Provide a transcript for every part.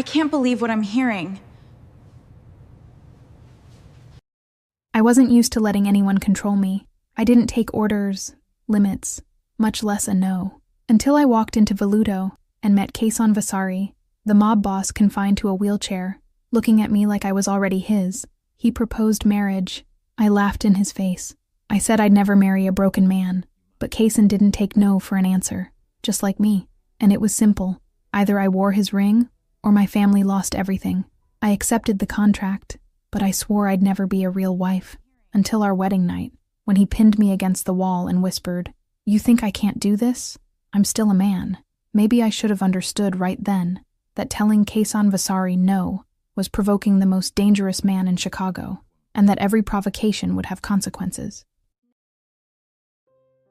I can't believe what I'm hearing. I wasn't used to letting anyone control me. I didn't take orders, limits, much less a no. Until I walked into Voluto and met Kason Vasari, the mob boss confined to a wheelchair, looking at me like I was already his. He proposed marriage. I laughed in his face. I said I'd never marry a broken man, but Kason didn't take no for an answer, just like me. And it was simple. Either I wore his ring, or my family lost everything. I accepted the contract, but I swore I'd never be a real wife, until our wedding night, when he pinned me against the wall and whispered, "You think I can't do this? I'm still a man." Maybe I should have understood right then that telling Kason Vasari no was provoking the most dangerous man in Chicago, and that every provocation would have consequences.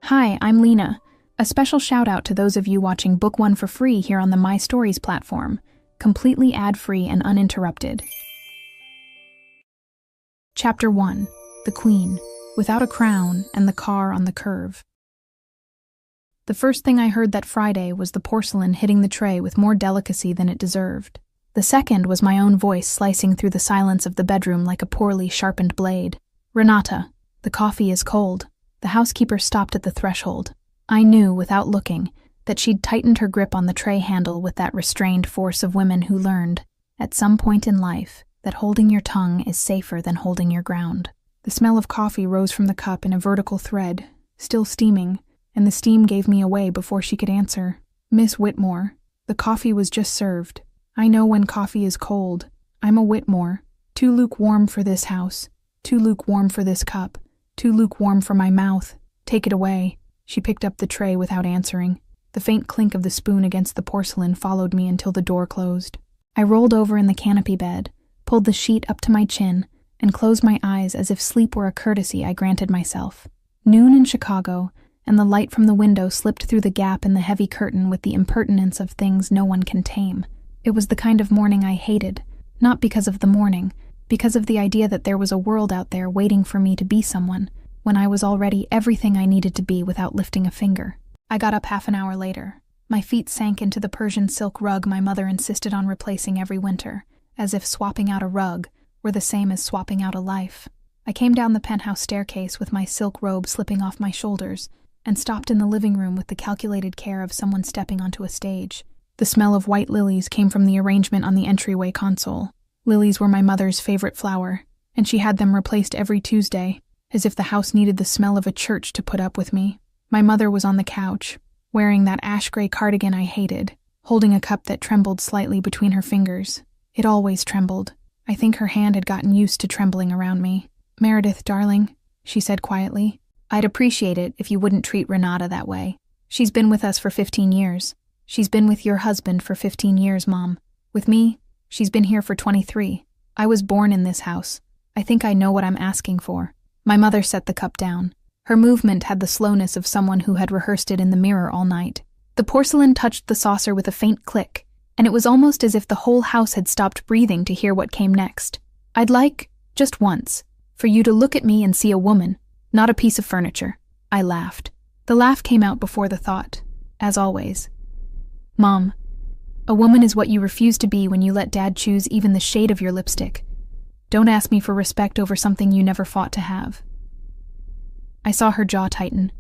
Hi, I'm Lena. A special shout out to those of you watching Book 1 for free here on the My Stories platform, completely ad-free and uninterrupted. Chapter 1, The Queen, Without a Crown and the Car on the Curve. The first thing I heard that Friday was the porcelain hitting the tray with more delicacy than it deserved. The second was my own voice slicing through the silence of the bedroom like a poorly sharpened blade. "Renata, the coffee is cold." The housekeeper stopped at the threshold. I knew, without looking, that she'd tightened her grip on the tray handle with that restrained force of women who learned, at some point in life, that holding your tongue is safer than holding your ground. The smell of coffee rose from the cup in a vertical thread, still steaming, and the steam gave me away before she could answer. "Miss Whitmore, the coffee was just served. I know when coffee is cold. I'm a Whitmore. Too lukewarm for this house. Too lukewarm for this cup. Too lukewarm for my mouth. Take it away." She picked up the tray without answering. The faint clink of the spoon against the porcelain followed me until the door closed. I rolled over in the canopy bed, pulled the sheet up to my chin, and closed my eyes as if sleep were a courtesy I granted myself. Noon in Chicago, and the light from the window slipped through the gap in the heavy curtain with the impertinence of things no one can tame. It was the kind of morning I hated, not because of the morning, because of the idea that there was a world out there waiting for me to be someone, when I was already everything I needed to be without lifting a finger. I got up half an hour later. My feet sank into the Persian silk rug my mother insisted on replacing every winter, as if swapping out a rug were the same as swapping out a life. I came down the penthouse staircase with my silk robe slipping off my shoulders, and stopped in the living room with the calculated care of someone stepping onto a stage. The smell of white lilies came from the arrangement on the entryway console. Lilies were my mother's favorite flower, and she had them replaced every Tuesday, as if the house needed the smell of a church to put up with me. My mother was on the couch, wearing that ash-gray cardigan I hated, holding a cup that trembled slightly between her fingers. It always trembled. I think her hand had gotten used to trembling around me. "Meredith, darling," she said quietly, "I'd appreciate it if you wouldn't treat Renata that way. She's been with us for 15 years. She's been with your husband for 15 years, Mom. With me, she's been here for 23. I was born in this house. I think I know what I'm asking for." My mother set the cup down. Her movement had the slowness of someone who had rehearsed it in the mirror all night. The porcelain touched the saucer with a faint click, and it was almost as if the whole house had stopped breathing to hear what came next. "I'd like, just once, for you to look at me and see a woman, not a piece of furniture." I laughed. The laugh came out before the thought, as always. "Mom, a woman is what you refuse to be when you let Dad choose even the shade of your lipstick. Don't ask me for respect over something you never fought to have." I saw her jaw tighten.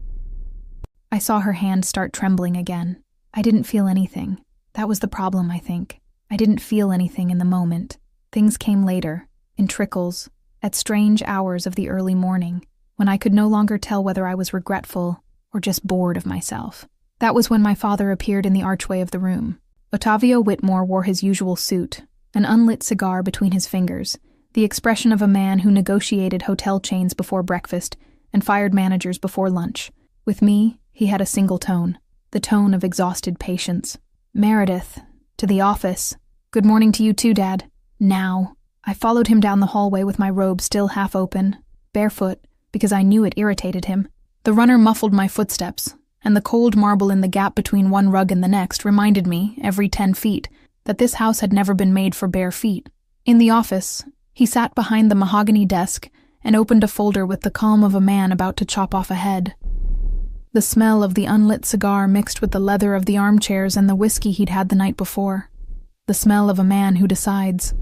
I saw her hand start trembling again. I didn't feel anything. That was the problem, I think. I didn't feel anything in the moment. Things came later, in trickles, at strange hours of the early morning, when I could no longer tell whether I was regretful or just bored of myself. That was when my father appeared in the archway of the room. Ottavio Whitmore wore his usual suit, an unlit cigar between his fingers, the expression of a man who negotiated hotel chains before breakfast and fired managers before lunch. With me, he had a single tone, the tone of exhausted patience. "Meredith, to the office." "Good morning to you too, Dad." "Now." I followed him down the hallway with my robe still half open, barefoot, because I knew it irritated him. The runner muffled my footsteps, and the cold marble in the gap between one rug and the next reminded me, every 10 feet, that this house had never been made for bare feet. In the office, he sat behind the mahogany desk and opened a folder with the calm of a man about to chop off a head. The smell of the unlit cigar mixed with the leather of the armchairs and the whiskey he'd had the night before. The smell of a man who decides.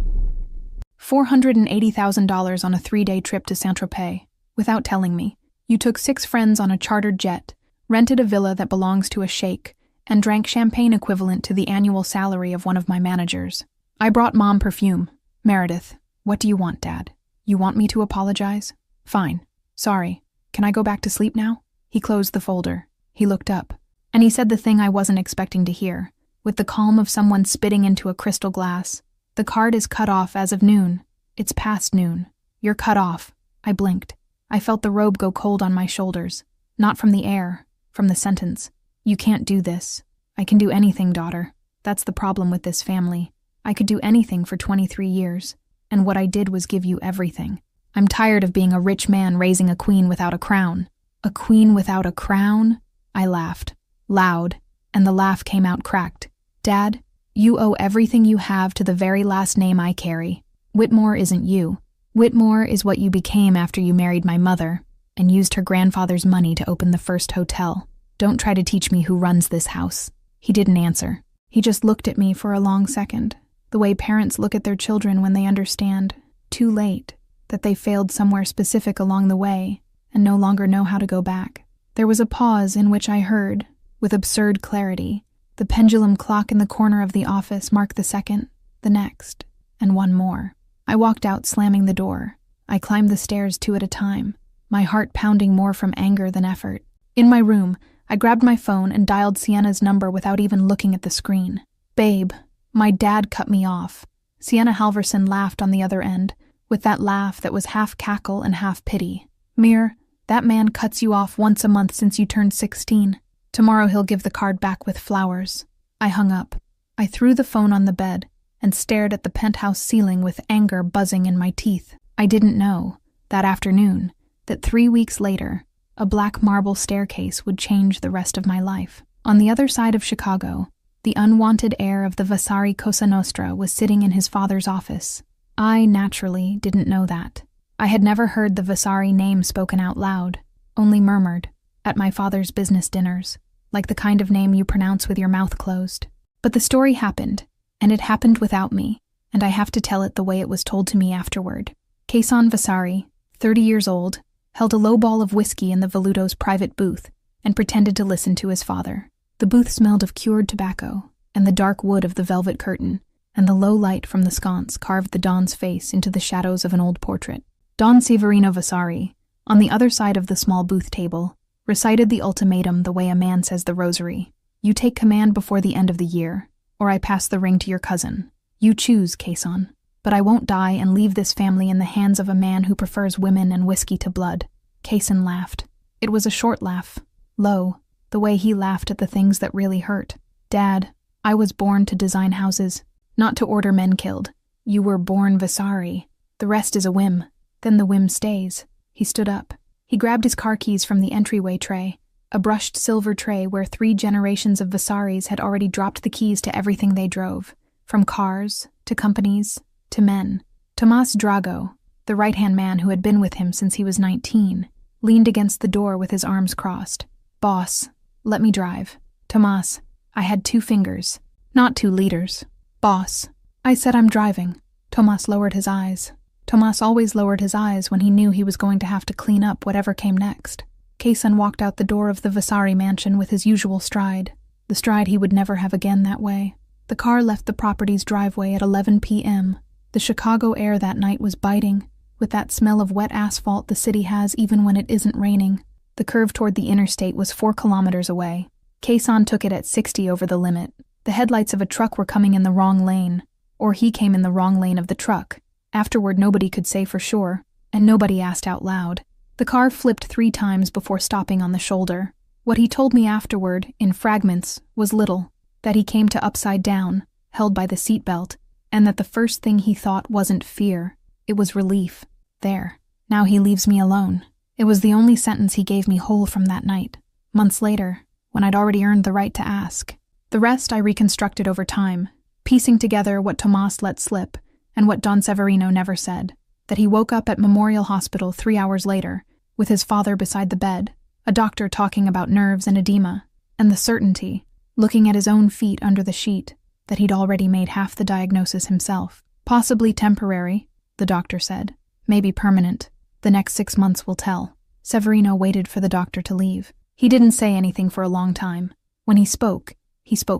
$480,000 on a 3-day trip to Saint-Tropez, without telling me. You took 6 friends on a chartered jet, rented a villa that belongs to a sheikh, and drank champagne equivalent to the annual salary of one of my managers. I brought Mom perfume. Meredith, what do you want, Dad? You want me to apologize? Fine. Sorry. Can I go back to sleep now? He closed the folder. He looked up. And he said the thing I wasn't expecting to hear, with the calm of someone spitting into a crystal glass. The card is cut off as of noon. It's past noon. You're cut off. I blinked. I felt the robe go cold on my shoulders. Not from the air, from the sentence. You can't do this. I can do anything, daughter. That's the problem with this family. I could do anything for 23 years, and what I did was give you everything. I'm tired of being a rich man raising a queen without a crown. A queen without a crown? I laughed. Loud, and the laugh came out cracked. Dad, you owe everything you have to the very last name I carry. Whitmore isn't you. Whitmore is what you became after you married my mother and used her grandfather's money to open the first hotel. Don't try to teach me who runs this house. He didn't answer. He just looked at me for a long second, the way parents look at their children when they understand, too late, that they failed somewhere specific along the way and no longer know how to go back. There was a pause in which I heard, with absurd clarity, the pendulum clock in the corner of the office mark the second, the next, and one more. I walked out, slamming the door. I climbed the stairs 2 at a time, my heart pounding more from anger than effort. In my room, I grabbed my phone and dialed Sienna's number without even looking at the screen. Babe, my dad cut me off. Sienna Halverson laughed on the other end, with that laugh that was half cackle and half pity. Mir, that man cuts you off once a month since you turned 16. Tomorrow he'll give the card back with flowers. I hung up. I threw the phone on the bed and stared at the penthouse ceiling with anger buzzing in my teeth. I didn't know, that afternoon, that 3 weeks later, a black marble staircase would change the rest of my life. On the other side of Chicago, the unwanted heir of the Vasari Cosa Nostra was sitting in his father's office. I, naturally, didn't know that. I had never heard the Vasari name spoken out loud, only murmured, at my father's business dinners, like the kind of name you pronounce with your mouth closed. But the story happened, and it happened without me, and I have to tell it the way it was told to me afterward. Quaison Vasari, 30 years old, held a low ball of whiskey in the Veluto's private booth and pretended to listen to his father. The booth smelled of cured tobacco, and the dark wood of the velvet curtain, and the low light from the sconce carved the Don's face into the shadows of an old portrait. Don Severino Vasari, on the other side of the small booth table, recited the ultimatum the way a man says the rosary. You take command before the end of the year, or I pass the ring to your cousin. You choose, Quaison. But I won't die and leave this family in the hands of a man who prefers women and whiskey to blood. Quaison laughed. It was a short laugh, low, the way he laughed at the things that really hurt. Dad, I was born to design houses, not to order men killed. You were born Vasari. The rest is a whim. Then the whim stays. He stood up. He grabbed his car keys from the entryway tray, a brushed silver tray where 3 generations of Vasaris had already dropped the keys to everything they drove, from cars, to companies, to men. Tomas Drago, the right-hand man who had been with him since he was 19, leaned against the door with his arms crossed. Boss, let me drive. Tomas, I had 2 fingers, not 2 liters. Boss, I said I'm driving. Tomas lowered his eyes. Tomas always lowered his eyes when he knew he was going to have to clean up whatever came next. Quaison walked out the door of the Vasari mansion with his usual stride, the stride he would never have again that way. The car left the property's driveway at 11 p.m. The Chicago air that night was biting, with that smell of wet asphalt the city has even when it isn't raining. The curve toward the interstate was 4 kilometers away. Quaison took it at 60 over the limit. The headlights of a truck were coming in the wrong lane, or he came in the wrong lane of the truck. Afterward, nobody could say for sure, and nobody asked out loud. The car flipped 3 times before stopping on the shoulder. What he told me afterward, in fragments, was little. That he came to upside down, held by the seatbelt, and that the first thing he thought wasn't fear. It was relief. There. Now he leaves me alone. It was the only sentence he gave me whole from that night. Months later, when I'd already earned the right to ask. The rest I reconstructed over time, piecing together what Tomas let slip, and what Don Severino never said, that he woke up at Memorial Hospital 3 hours later, with his father beside the bed, a doctor talking about nerves and edema, and the certainty, looking at his own feet under the sheet, that he'd already made half the diagnosis himself. Possibly temporary, the doctor said. Maybe permanent. The next 6 months will tell. Severino waited for the doctor to leave. He didn't say anything for a long time. When he spoke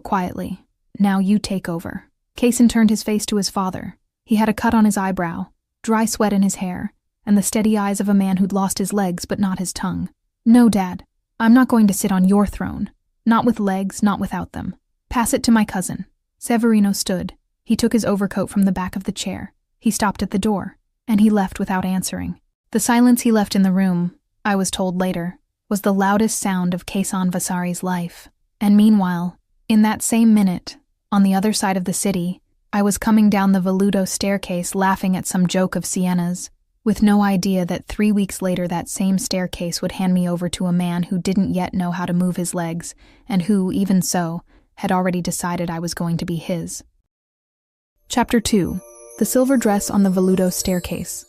quietly. Now you take over. Kaysen turned his face to his father. He had a cut on his eyebrow, dry sweat in his hair, and the steady eyes of a man who'd lost his legs but not his tongue. No, Dad. I'm not going to sit on your throne. Not with legs, not without them. Pass it to my cousin. Severino stood. He took his overcoat from the back of the chair. He stopped at the door, and he left without answering. The silence he left in the room, I was told later, was the loudest sound of Kaysen Vasari's life. And meanwhile, in that same minute, on the other side of the city, I was coming down the Veludo staircase laughing at some joke of Siena's, with no idea that 3 weeks later that same staircase would hand me over to a man who didn't yet know how to move his legs, and who, even so, had already decided I was going to be his. Chapter 2. The Silver Dress on the Veludo Staircase.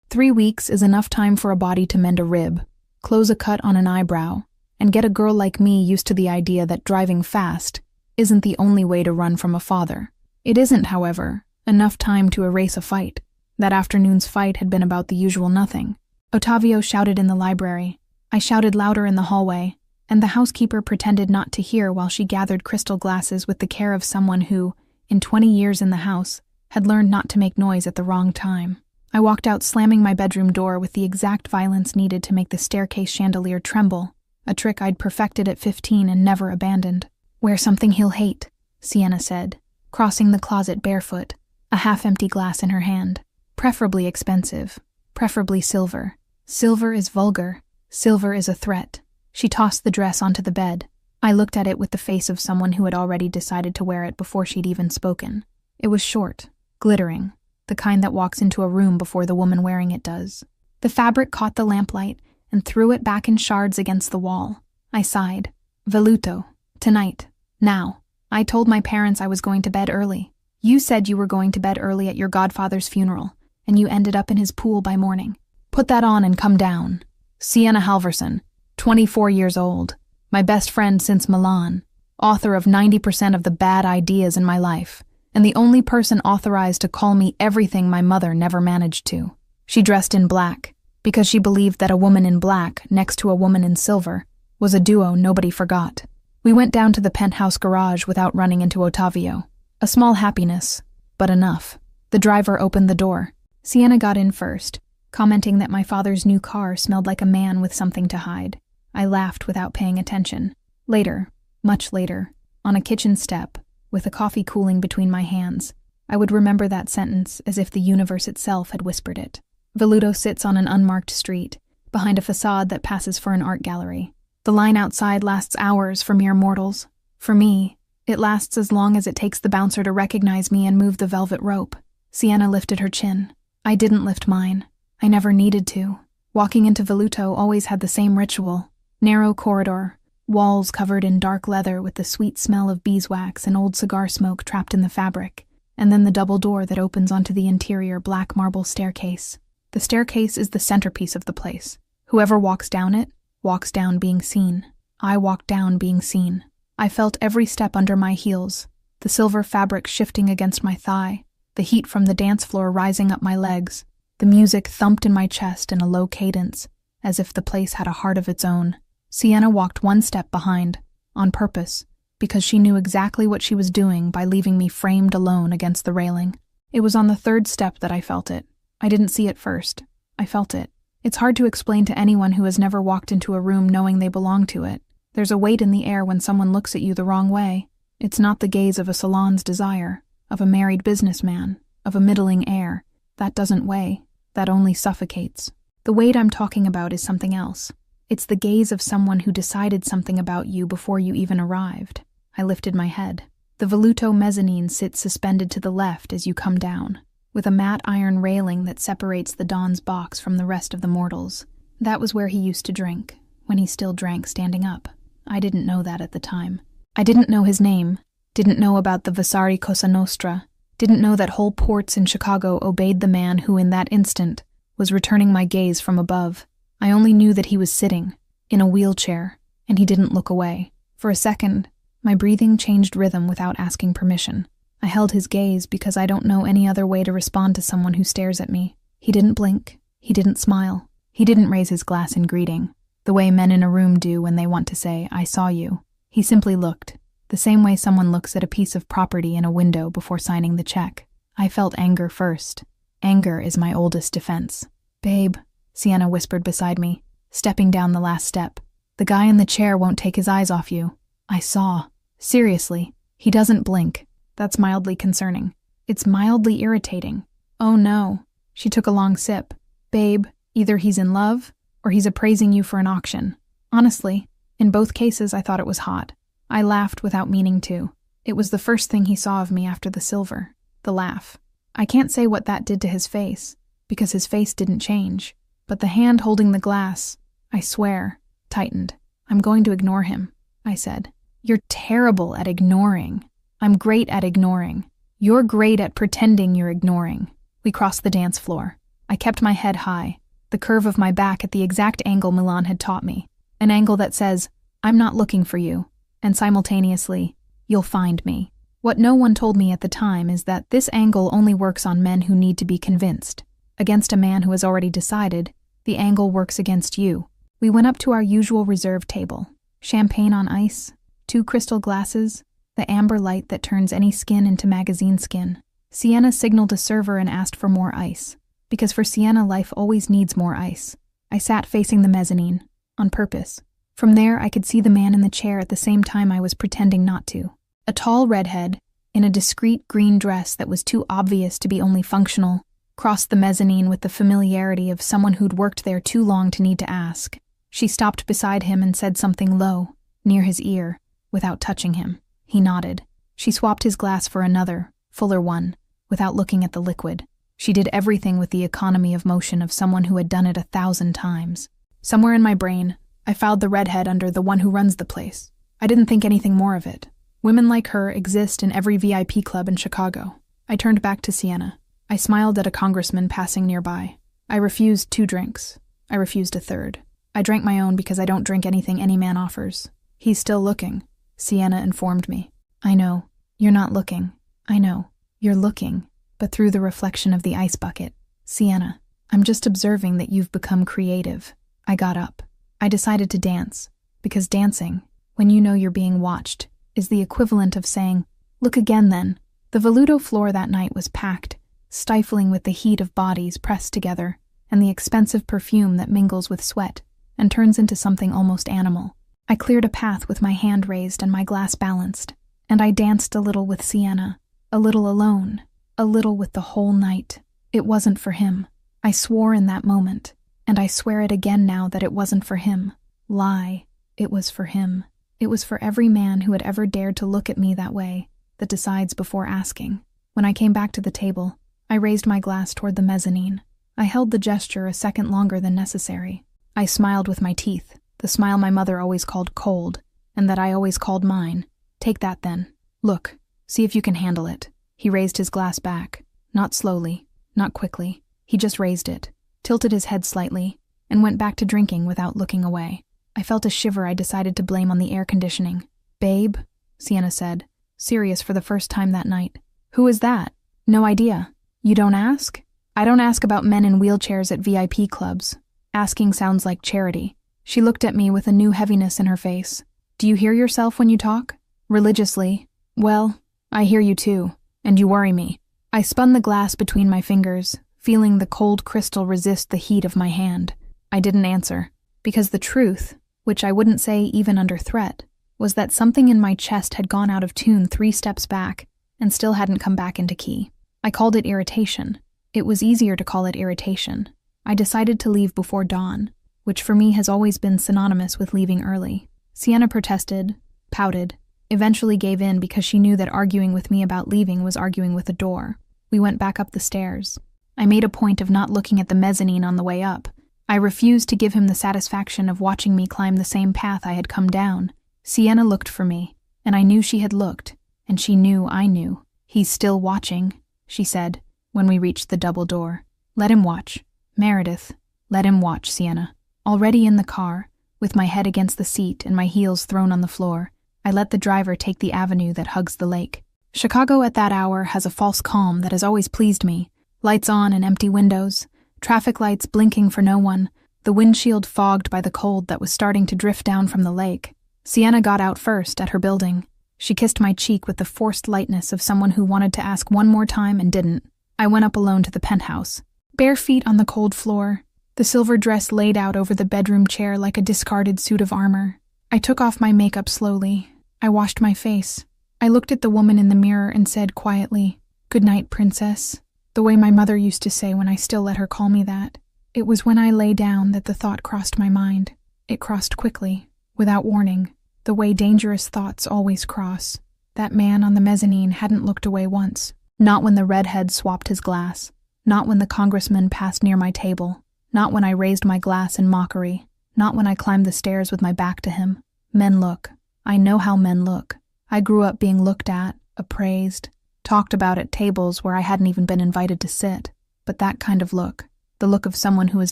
3 weeks is enough time for a body to mend a rib, close a cut on an eyebrow, and get a girl like me used to the idea that driving fast isn't the only way to run from a father. It isn't, however, enough time to erase a fight. That afternoon's fight had been about the usual nothing. Ottavio shouted in the library. I shouted louder in the hallway, and the housekeeper pretended not to hear while she gathered crystal glasses with the care of someone who, in 20 years in the house, had learned not to make noise at the wrong time. I walked out slamming my bedroom door with the exact violence needed to make the staircase chandelier tremble, a trick I'd perfected at 15 and never abandoned. Wear something he'll hate, Sienna said, crossing the closet barefoot, a half-empty glass in her hand. Preferably expensive, preferably silver. Silver is vulgar. Silver is a threat. She tossed the dress onto the bed. I looked at it with the face of someone who had already decided to wear it before she'd even spoken. It was short, glittering, the kind that walks into a room before the woman wearing it does. The fabric caught the lamplight and threw it back in shards against the wall. I sighed. Veluto. Tonight. Now. I told my parents I was going to bed early. You said you were going to bed early at your godfather's funeral, and you ended up in his pool by morning. Put that on and come down. Sienna Halverson, 24 years old, my best friend since Milan, author of 90% of the bad ideas in my life, and the only person authorized to call me everything my mother never managed to. She dressed in black, because she believed that a woman in black next to a woman in silver was a duo nobody forgot. We went down to the penthouse garage without running into Ottavio. A small happiness, but enough. The driver opened the door. Sienna got in first, commenting that my father's new car smelled like a man with something to hide. I laughed without paying attention. Later, much later, on a kitchen step, with the coffee cooling between my hands, I would remember that sentence as if the universe itself had whispered it. Veludo sits on an unmarked street, behind a facade that passes for an art gallery. The line outside lasts hours for mere mortals. For me, it lasts as long as it takes the bouncer to recognize me and move the velvet rope. Sienna lifted her chin. I didn't lift mine. I never needed to. Walking into Veluto always had the same ritual. Narrow corridor, walls covered in dark leather with the sweet smell of beeswax and old cigar smoke trapped in the fabric, and then the double door that opens onto the interior black marble staircase. The staircase is the centerpiece of the place. Whoever walks down it, walks down being seen. I walked down being seen. I felt every step under my heels, the silver fabric shifting against my thigh, the heat from the dance floor rising up my legs. The music thumped in my chest in a low cadence, as if the place had a heart of its own. Sienna walked one step behind, on purpose, because she knew exactly what she was doing by leaving me framed alone against the railing. It was on the third step that I felt it. I didn't see it first. I felt it. It's hard to explain to anyone who has never walked into a room knowing they belong to it. There's a weight in the air when someone looks at you the wrong way. It's not the gaze of a salon's desire, of a married businessman, of a middling heir. That doesn't weigh. That only suffocates. The weight I'm talking about is something else. It's the gaze of someone who decided something about you before you even arrived. I lifted my head. The Veluto mezzanine sits suspended to the left as you come down, with a matte iron railing that separates the Don's box from the rest of the mortals. That was where he used to drink, when he still drank standing up. I didn't know that at the time. I didn't know his name, didn't know about the Vasari Cosa Nostra, didn't know that whole ports in Chicago obeyed the man who in that instant was returning my gaze from above. I only knew that he was sitting, in a wheelchair, and he didn't look away. For a second, My breathing changed rhythm without asking permission. I held his gaze because I don't know any other way to respond to someone who stares at me. He didn't blink. He didn't smile. He didn't raise his glass in greeting, the way men in a room do when they want to say, "I saw you." He simply looked, the same way someone looks at a piece of property in a window before signing the check. I felt anger first. Anger is my oldest defense. "Babe," Sienna whispered beside me, stepping down the last step. "The guy in the chair won't take his eyes off you." I saw. Seriously, he doesn't blink. That's mildly concerning. It's mildly irritating. Oh no. She took a long sip. "Babe, either he's in love, or he's appraising you for an auction." Honestly, in both cases I thought it was hot. I laughed without meaning to. It was the first thing he saw of me after the silver. The laugh. I can't say what that did to his face, because his face didn't change. But the hand holding the glass, I swear, tightened. "I'm going to ignore him," I said. "You're terrible at ignoring." "I'm great at ignoring." "You're great at pretending you're ignoring." We crossed the dance floor. I kept my head high, the curve of my back at the exact angle Milan had taught me. An angle that says, "I'm not looking for you," and simultaneously, "You'll find me." What no one told me at the time is that this angle only works on men who need to be convinced. Against a man who has already decided, the angle works against you. We went up to our usual reserved table. Champagne on ice, 2 crystal glasses, the amber light that turns any skin into magazine skin. Sienna signaled a server and asked for more ice, because for Sienna life always needs more ice. I sat facing the mezzanine, on purpose. From there I could see the man in the chair at the same time I was pretending not to. A tall redhead, in a discreet green dress that was too obvious to be only functional, crossed the mezzanine with the familiarity of someone who'd worked there too long to need to ask. She stopped beside him and said something low, near his ear, without touching him. He nodded. She swapped his glass for another, fuller one, without looking at the liquid. She did everything with the economy of motion of someone who had done it 1,000 times. Somewhere in my brain, I filed the redhead under the one who runs the place. I didn't think anything more of it. Women like her exist in every VIP club in Chicago. I turned back to Sienna. I smiled at a congressman passing nearby. I refused 2 drinks. I refused a third. I drank my own because I don't drink anything any man offers. "He's still looking," Sienna informed me. "I know. You're not looking. I know. You're looking, but through the reflection of the ice bucket. Sienna, I'm just observing that you've become creative." I got up. I decided to dance, because dancing, when you know you're being watched, is the equivalent of saying, "Look again then." The Veludo floor that night was packed, stifling with the heat of bodies pressed together and the expensive perfume that mingles with sweat and turns into something almost animal. I cleared a path with my hand raised and my glass balanced, and I danced a little with Sienna, a little alone, a little with the whole night. It wasn't for him. I swore in that moment, and I swear it again now that it wasn't for him. Lie. It was for him. It was for every man who had ever dared to look at me that way, that decides before asking. When I came back to the table, I raised my glass toward the mezzanine. I held the gesture a second longer than necessary. I smiled with my teeth, the smile my mother always called cold, and that I always called mine. "Take that then. Look, see if you can handle it." He raised his glass back, not slowly, not quickly. He just raised it, tilted his head slightly, and went back to drinking without looking away. I felt a shiver I decided to blame on the air conditioning. "Babe," Sienna said, serious for the first time that night. "Who is that?" "No idea." "You don't ask?" "I don't ask about men in wheelchairs at VIP clubs. Asking sounds like charity." She looked at me with a new heaviness in her face. "Do you hear yourself when you talk?" "Religiously." "Well, I hear you too, and you worry me." I spun the glass between my fingers, feeling the cold crystal resist the heat of my hand. I didn't answer, because the truth, which I wouldn't say even under threat, was that something in my chest had gone out of tune 3 steps back and still hadn't come back into key. I called it irritation. It was easier to call it irritation. I decided to leave before dawn, which for me has always been synonymous with leaving early. Sienna protested, pouted, eventually gave in because she knew that arguing with me about leaving was arguing with the door. We went back up the stairs. I made a point of not looking at the mezzanine on the way up. I refused to give him the satisfaction of watching me climb the same path I had come down. Sienna looked for me, and I knew she had looked, and she knew I knew. "He's still watching," she said, when we reached the double door. "Let him watch. Meredith, let him watch, Sienna." Already in the car, with my head against the seat and my heels thrown on the floor, I let the driver take the avenue that hugs the lake. Chicago at that hour has a false calm that has always pleased me. Lights on and empty windows, traffic lights blinking for no one, the windshield fogged by the cold that was starting to drift down from the lake. Sienna got out first at her building. She kissed my cheek with the forced lightness of someone who wanted to ask one more time and didn't. I went up alone to the penthouse. Bare feet on the cold floor, the silver dress laid out over the bedroom chair like a discarded suit of armor. I took off my makeup slowly. I washed my face. I looked at the woman in the mirror and said quietly, "Good night, princess," the way my mother used to say when I still let her call me that. It was when I lay down that the thought crossed my mind. It crossed quickly, without warning, the way dangerous thoughts always cross. That man on the mezzanine hadn't looked away once. Not when the redhead swapped his glass. Not when the congressman passed near my table. Not when I raised my glass in mockery. Not when I climbed the stairs with my back to him. Men look. I know how men look. I grew up being looked at, appraised, talked about at tables where I hadn't even been invited to sit. But that kind of look, the look of someone who has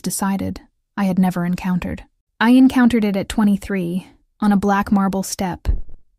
decided, I had never encountered. I encountered it at 23, on a black marble step,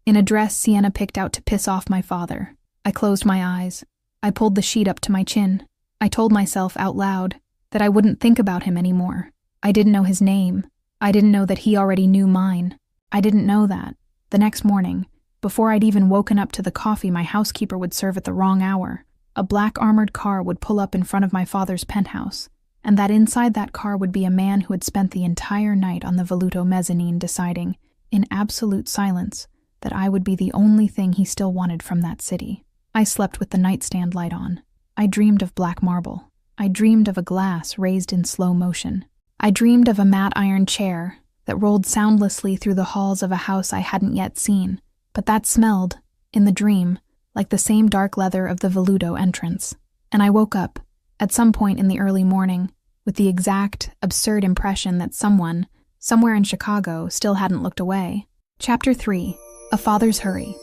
in a dress Sienna picked out to piss off my father. I closed my eyes. I pulled the sheet up to my chin. I told myself out loud that I wouldn't think about him anymore. I didn't know his name. I didn't know that he already knew mine. I didn't know that. The next morning, before I'd even woken up to the coffee my housekeeper would serve at the wrong hour, a black armored car would pull up in front of my father's penthouse, and that inside that car would be a man who had spent the entire night on the Voluto mezzanine deciding, in absolute silence, that I would be the only thing he still wanted from that city. I slept with the nightstand light on. I dreamed of black marble. I dreamed of a glass raised in slow motion. I dreamed of a matte iron chair that rolled soundlessly through the halls of a house I hadn't yet seen, but that smelled, in the dream, like the same dark leather of the Voluto entrance. And I woke up, at some point in the early morning, with the exact, absurd impression that someone, somewhere in Chicago, still hadn't looked away. Chapter 3. A Father's Hurry.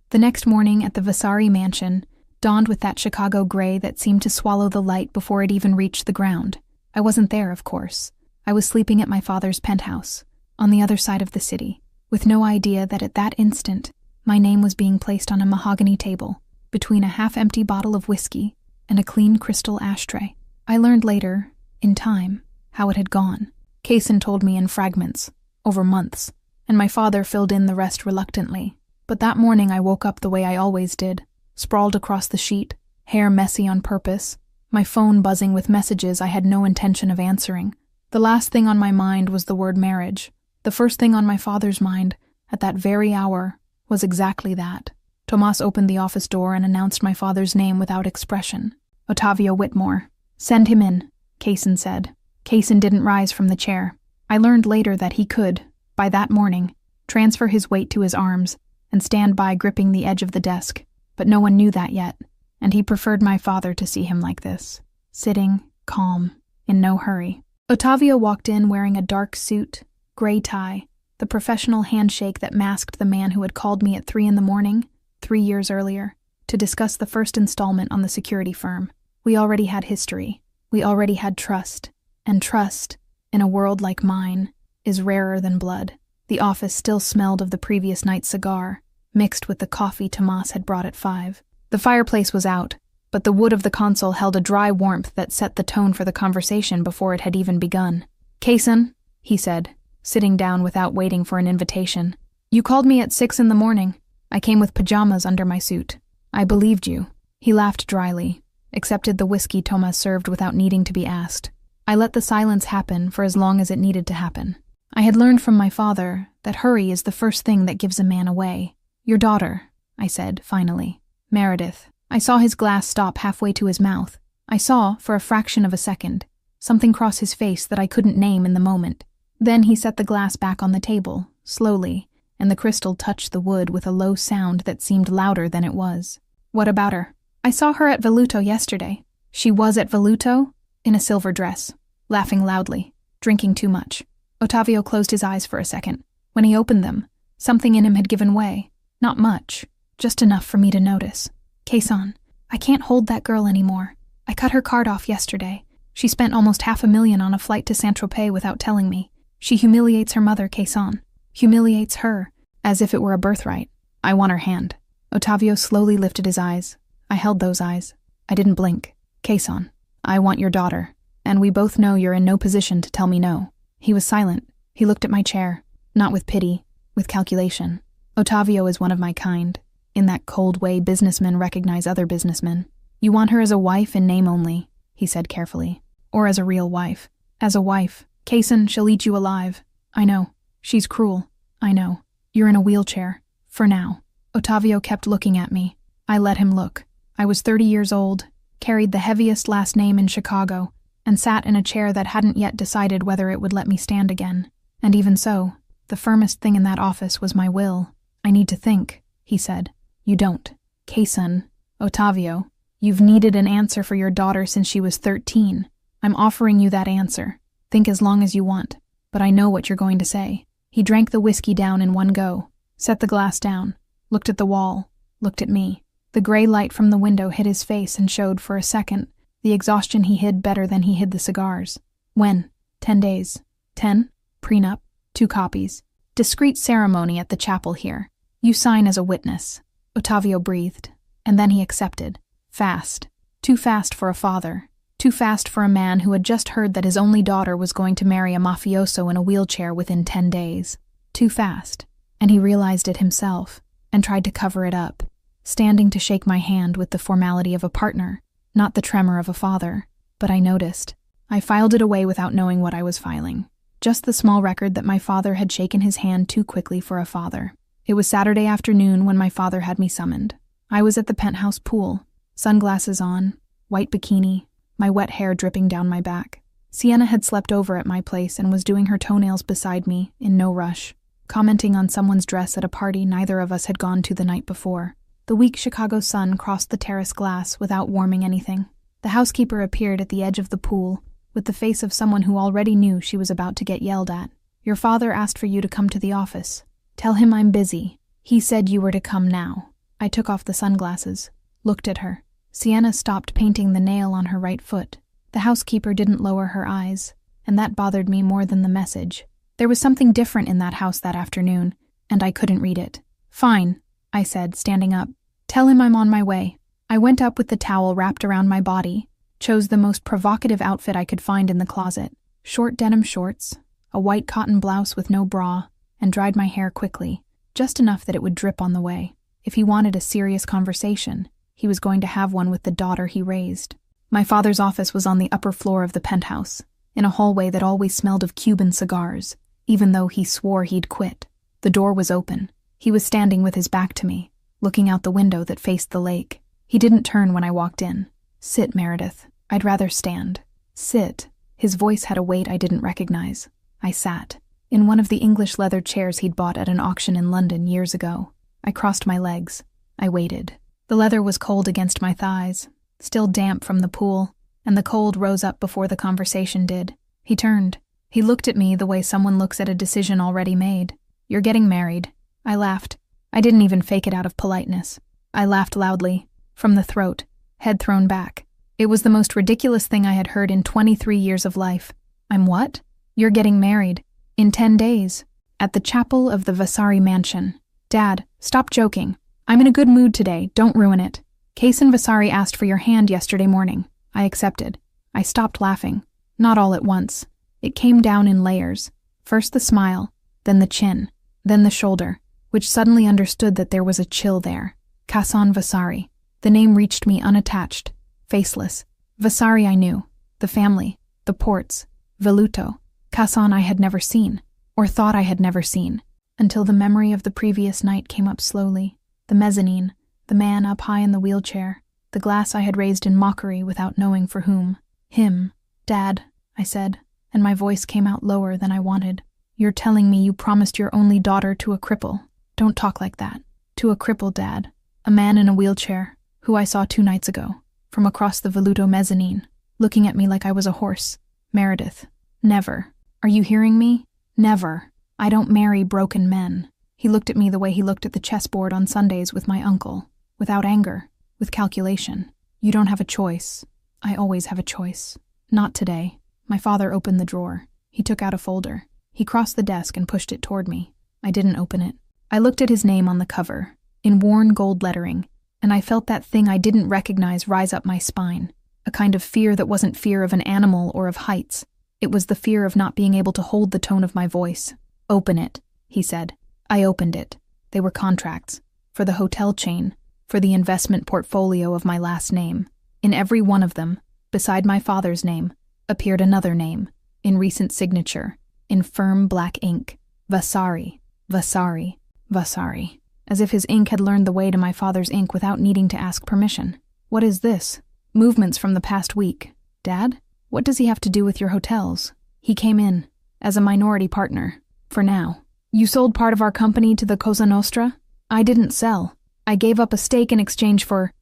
The next morning at the Vasari mansion dawned with that Chicago gray that seemed to swallow the light before it even reached the ground. I wasn't there, of course. I was sleeping at my father's penthouse, on the other side of the city, with no idea that at that instant, my name was being placed on a mahogany table, between a half-empty bottle of whiskey and a clean crystal ashtray. I learned later, in time, how it had gone. Kaysen told me in fragments, over months, and my father filled in the rest reluctantly. But that morning I woke up the way I always did, sprawled across the sheet, hair messy on purpose, my phone buzzing with messages I had no intention of answering. The last thing on my mind was the word marriage. The first thing on my father's mind, at that very hour, was exactly that. Tomas opened the office door and announced my father's name without expression. Ottavio Whitmore. "Send him in," Kaysen said. Kaysen didn't rise from the chair. I learned later that he could, by that morning, transfer his weight to his arms and stand by gripping the edge of the desk, but no one knew that yet, and he preferred my father to see him like this, sitting, calm, in no hurry. Ottavio walked in wearing a dark suit, gray tie, the professional handshake that masked the man who had called me at 3 a.m, 3 years earlier, to discuss the first installment on the security firm. We already had history. We already had trust. And trust, in a world like mine, is rarer than blood. The office still smelled of the previous night's cigar, mixed with the coffee Tomas had brought at 5. The fireplace was out, but the wood of the console held a dry warmth that set the tone for the conversation before it had even begun. "Kaysen," he said, sitting down without waiting for an invitation. "You called me at 6 a.m. I came with pajamas under my suit. I believed you." He laughed dryly, accepted the whiskey Tomas served without needing to be asked. I let the silence happen for as long as it needed to happen. I had learned from my father that hurry is the first thing that gives a man away. "Your daughter," I said, finally. "Meredith." I saw his glass stop halfway to his mouth. I saw, for a fraction of a second, something cross his face that I couldn't name in the moment. Then he set the glass back on the table, slowly, and the crystal touched the wood with a low sound that seemed louder than it was. "What about her?" "I saw her at Voluto yesterday." "She was at Voluto?" "In a silver dress, laughing loudly, drinking too much." Ottavio closed his eyes for a second. When he opened them, something in him had given way. Not much, just enough for me to notice. "Kaysen, I can't hold that girl anymore. I cut her card off yesterday. She spent almost $500,000 on a flight to Saint-Tropez without telling me. She humiliates her mother, Quezon. Humiliates her, as if it were a birthright. I want her hand. Otavio slowly lifted his eyes. I held those eyes. I didn't blink. Quezon, I want your daughter, and we both know you're in no position to tell me no. He was silent. He looked at my chair, not with pity, with calculation. Otavio is one of my kind. In that cold way businessmen recognize other businessmen. You want her as a wife in name only, he said carefully. Or as a real wife. As a wife. Quezon, she'll eat you alive. I know. She's cruel. I know. You're in a wheelchair. For now. Otavio kept looking at me. I let him look. I was 30 years old, carried the heaviest last name in Chicago, and sat in a chair that hadn't yet decided whether it would let me stand again. And even so, the firmest thing in that office was my will. I need to think, he said. You don't. Quezon, Otavio, you've needed an answer for your daughter since she was 13. I'm offering you that answer. Think as long as you want, but I know what you're going to say. He drank the whiskey down in one go, set the glass down, looked at the wall, looked at me. The gray light from the window hit his face and showed for a second the exhaustion he hid better than he hid the cigars. When? 10 days. 10? Prenup. 2 copies. Discreet ceremony at the chapel here. You sign as a witness. Otavio breathed, and then he accepted. Fast. Too fast for a father. Too fast for a man who had just heard that his only daughter was going to marry a mafioso in a wheelchair within 10 days. Too fast. And he realized it himself, and tried to cover it up, standing to shake my hand with the formality of a partner, not the tremor of a father. But I noticed. I filed it away without knowing what I was filing. Just the small record that my father had shaken his hand too quickly for a father. It was Saturday afternoon when my father had me summoned. I was at the penthouse pool, sunglasses on, white bikini, my wet hair dripping down my back. Sienna had slept over at my place and was doing her toenails beside me, in no rush, commenting on someone's dress at a party neither of us had gone to the night before. The weak Chicago sun crossed the terrace glass without warming anything. The housekeeper appeared at the edge of the pool, with the face of someone who already knew she was about to get yelled at. Your father asked for you to come to the office. Tell him I'm busy. He said you were to come now. I took off the sunglasses, looked at her. Sienna stopped painting the nail on her right foot. The housekeeper didn't lower her eyes, and that bothered me more than the message. There was something different in that house that afternoon, and I couldn't read it. Fine, I said, standing up. Tell him I'm on my way. I went up with the towel wrapped around my body, chose the most provocative outfit I could find in the closet, short denim shorts, a white cotton blouse with no bra, and dried my hair quickly, just enough that it would drip on the way. If he wanted a serious conversation, he was going to have one with the daughter he raised. My father's office was on the upper floor of the penthouse, in a hallway that always smelled of Cuban cigars, even though he swore he'd quit. The door was open. He was standing with his back to me, looking out the window that faced the lake. He didn't turn when I walked in. Sit, Meredith. I'd rather stand. Sit. His voice had a weight I didn't recognize. I sat, in one of the English leather chairs he'd bought at an auction in London years ago. I crossed my legs. I waited. The leather was cold against my thighs, still damp from the pool, and the cold rose up before the conversation did. He turned. He looked at me the way someone looks at a decision already made. You're getting married. I laughed. I didn't even fake it out of politeness. I laughed loudly, from the throat, head thrown back. It was the most ridiculous thing I had heard in 23 years of life. I'm what? You're getting married. In 10 days. At the chapel of the Vasari mansion. Dad, stop joking. I'm in a good mood today, don't ruin it. Quezon Vasari asked for your hand yesterday morning. I accepted. I stopped laughing. Not all at once. It came down in layers. First the smile, then the chin, then the shoulder, which suddenly understood that there was a chill there. Quezon Vasari. The name reached me unattached, faceless. Vasari I knew. The family. The ports. Veluto. Quezon I had never seen, or thought I had never seen, until the memory of the previous night came up slowly. The mezzanine, the man up high in the wheelchair, the glass I had raised in mockery without knowing for whom. Him. Dad, I said, and my voice came out lower than I wanted. You're telling me you promised your only daughter to a cripple. Don't talk like that. To a cripple, Dad. A man in a wheelchair, who I saw 2 nights ago, from across the Veluto mezzanine, looking at me like I was a horse. Meredith. Never. Are you hearing me? Never. I don't marry broken men. He looked at me the way he looked at the chessboard on Sundays with my uncle, without anger, with calculation. You don't have a choice. I always have a choice. Not today. My father opened the drawer. He took out a folder. He crossed the desk and pushed it toward me. I didn't open it. I looked at his name on the cover, in worn gold lettering, and I felt that thing I didn't recognize rise up my spine, a kind of fear that wasn't fear of an animal or of heights. It was the fear of not being able to hold the tone of my voice. "Open it," he said. I opened it. They were contracts. For the hotel chain, for the investment portfolio of my last name. In every one of them, beside my father's name, appeared another name, in recent signature, in firm black ink. Vasari, Vasari, Vasari. As if his ink had learned the way to my father's ink without needing to ask permission. What is this? Movements from the past week. Dad? What does he have to do with your hotels? He came in, as a minority partner, for now. You sold part of our company to the Cosa Nostra? I didn't sell. I gave up a stake in exchange for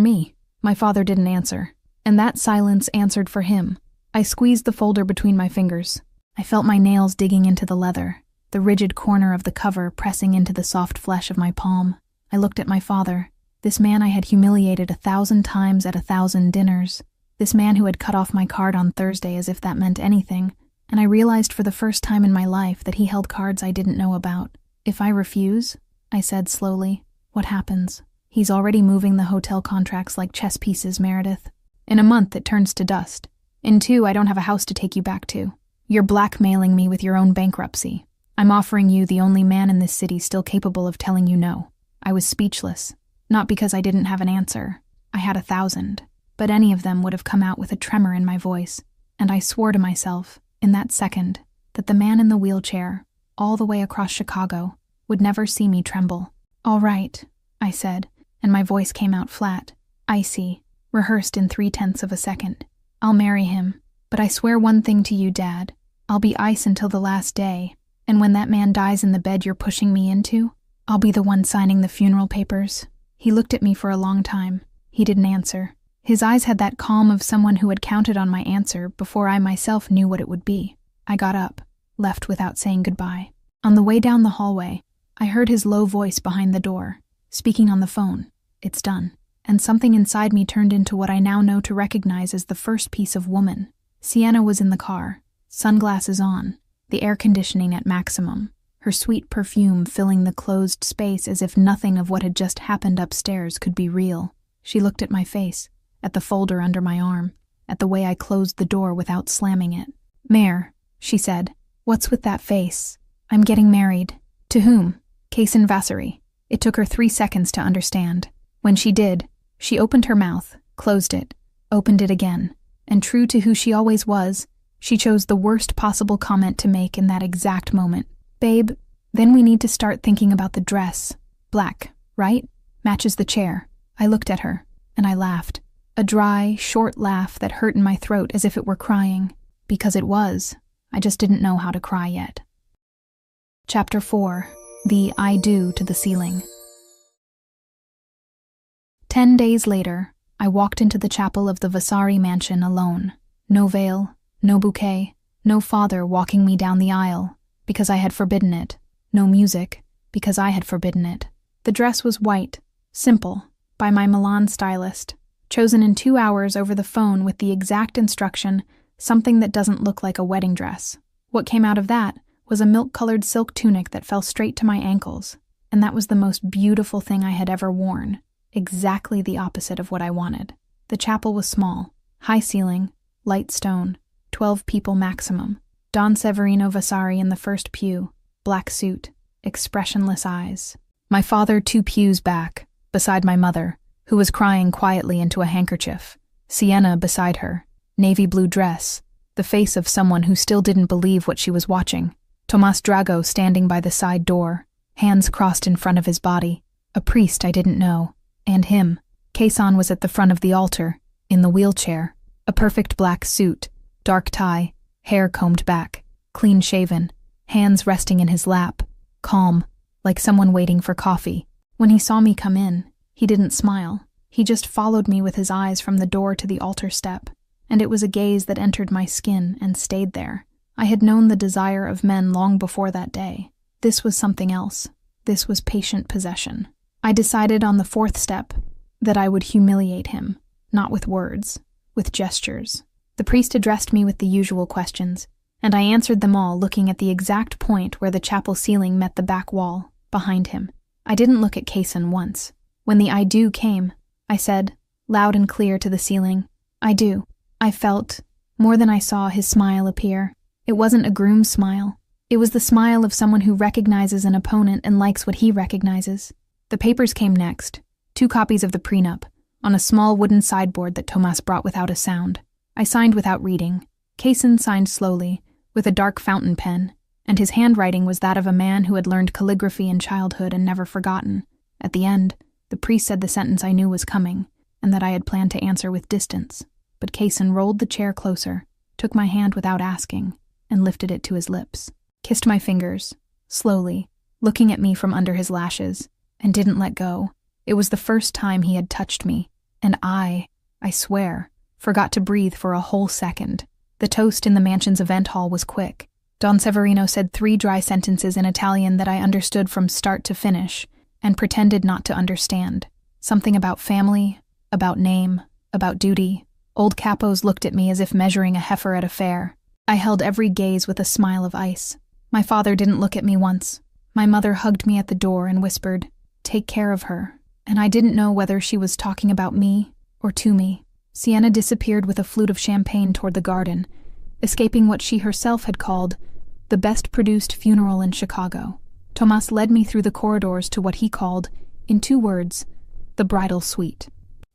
me. My father didn't answer, and that silence answered for him. I squeezed the folder between my fingers. I felt my nails digging into the leather, the rigid corner of the cover pressing into the soft flesh of my palm. I looked at my father, this man I had humiliated 1,000 times at 1,000 dinners, this man who had cut off my card on Thursday as if that meant anything, and I realized for the first time in my life that he held cards I didn't know about. If I refuse, I said slowly, what happens? He's already moving the hotel contracts like chess pieces, Meredith. In a month, it turns to dust. In 2, I don't have a house to take you back to. You're blackmailing me with your own bankruptcy. I'm offering you the only man in this city still capable of telling you no. I was speechless. Not because I didn't have an answer. I had 1,000. But any of them would have come out with a tremor in my voice. And I swore to myself, in that second, that the man in the wheelchair, all the way across Chicago, would never see me tremble. All right, I said, and my voice came out flat, icy, rehearsed in 0.3 of a second. I'll marry him, but I swear one thing to you, Dad. I'll be ice until the last day, and when that man dies in the bed you're pushing me into, I'll be the one signing the funeral papers. He looked at me for a long time. He didn't answer. His eyes had that calm of someone who had counted on my answer before I myself knew what it would be. I got up, left without saying goodbye. On the way down the hallway, I heard his low voice behind the door, speaking on the phone. It's done. And something inside me turned into what I now know to recognize as the first piece of woman. Sienna was in the car, sunglasses on, the air conditioning at maximum, her sweet perfume filling the closed space as if nothing of what had just happened upstairs could be real. She looked at my face, at the folder under my arm, at the way I closed the door without slamming it. Mare, she said, what's with that face? I'm getting married. To whom? Kaysen Vasari. It took her 3 seconds to understand. When she did, she opened her mouth, closed it, opened it again, and true to who she always was, she chose the worst possible comment to make in that exact moment. Babe, then we need to start thinking about the dress. Black, right? Matches the chair. I looked at her, and I laughed. A dry, short laugh that hurt in my throat as if it were crying. Because it was. I just didn't know how to cry yet. Chapter 4. The I Do to the Ceiling. 10 days later, I walked into the chapel of the Vasari mansion alone. No veil, no bouquet, no father walking me down the aisle, because I had forbidden it. No music, because I had forbidden it. The dress was white, simple, by my Milan stylist, chosen in 2 hours over the phone with the exact instruction, something that doesn't look like a wedding dress. What came out of that was a milk-colored silk tunic that fell straight to my ankles, and that was the most beautiful thing I had ever worn. Exactly the opposite of what I wanted. The chapel was small, high ceiling, light stone, 12 people maximum. Don Severino Vasari in the first pew, black suit, expressionless eyes. My father 2 pews back, beside my mother, who was crying quietly into a handkerchief. Sienna beside her, navy blue dress, the face of someone who still didn't believe what she was watching. Tomas Drago standing by the side door, hands crossed in front of his body. A priest I didn't know. And him. Kaysen was at the front of the altar, in the wheelchair. A perfect black suit, dark tie, hair combed back, clean-shaven, hands resting in his lap, calm, like someone waiting for coffee. When he saw me come in, he didn't smile. He just followed me with his eyes from the door to the altar step, and it was a gaze that entered my skin and stayed there. I had known the desire of men long before that day. This was something else. This was patient possession. I decided on the 4th step that I would humiliate him, not with words, with gestures. The priest addressed me with the usual questions. and I answered them all looking at the exact point where the chapel ceiling met the back wall, behind him. I didn't look at Kaysen once. When the I do came, I said, loud and clear to the ceiling, I do. I felt, more than I saw, his smile appear. It wasn't a groom's smile. It was the smile of someone who recognizes an opponent and likes what he recognizes. The papers came next, 2 copies of the prenup, on a small wooden sideboard that Tomas brought without a sound. I signed without reading. Kaysen signed slowly, with a dark fountain pen, and his handwriting was that of a man who had learned calligraphy in childhood and never forgotten. At the end, the priest said the sentence I knew was coming, and that I had planned to answer with distance. But Kaysen rolled the chair closer, took my hand without asking, and lifted it to his lips. Kissed my fingers, slowly, looking at me from under his lashes, and didn't let go. It was the first time he had touched me, and I swear, forgot to breathe for a whole second. The toast in the mansion's event hall was quick. Don Severino said 3 dry sentences in Italian that I understood from start to finish, and pretended not to understand. Something about family, about name, about duty. Old capos looked at me as if measuring a heifer at a fair. I held every gaze with a smile of ice. My father didn't look at me once. My mother hugged me at the door and whispered, "Take care of her," and I didn't know whether she was talking about me or to me. Sienna disappeared with a flute of champagne toward the garden, escaping what she herself had called the best-produced funeral in Chicago. Tomas led me through the corridors to what he called, in 2 words, the bridal suite.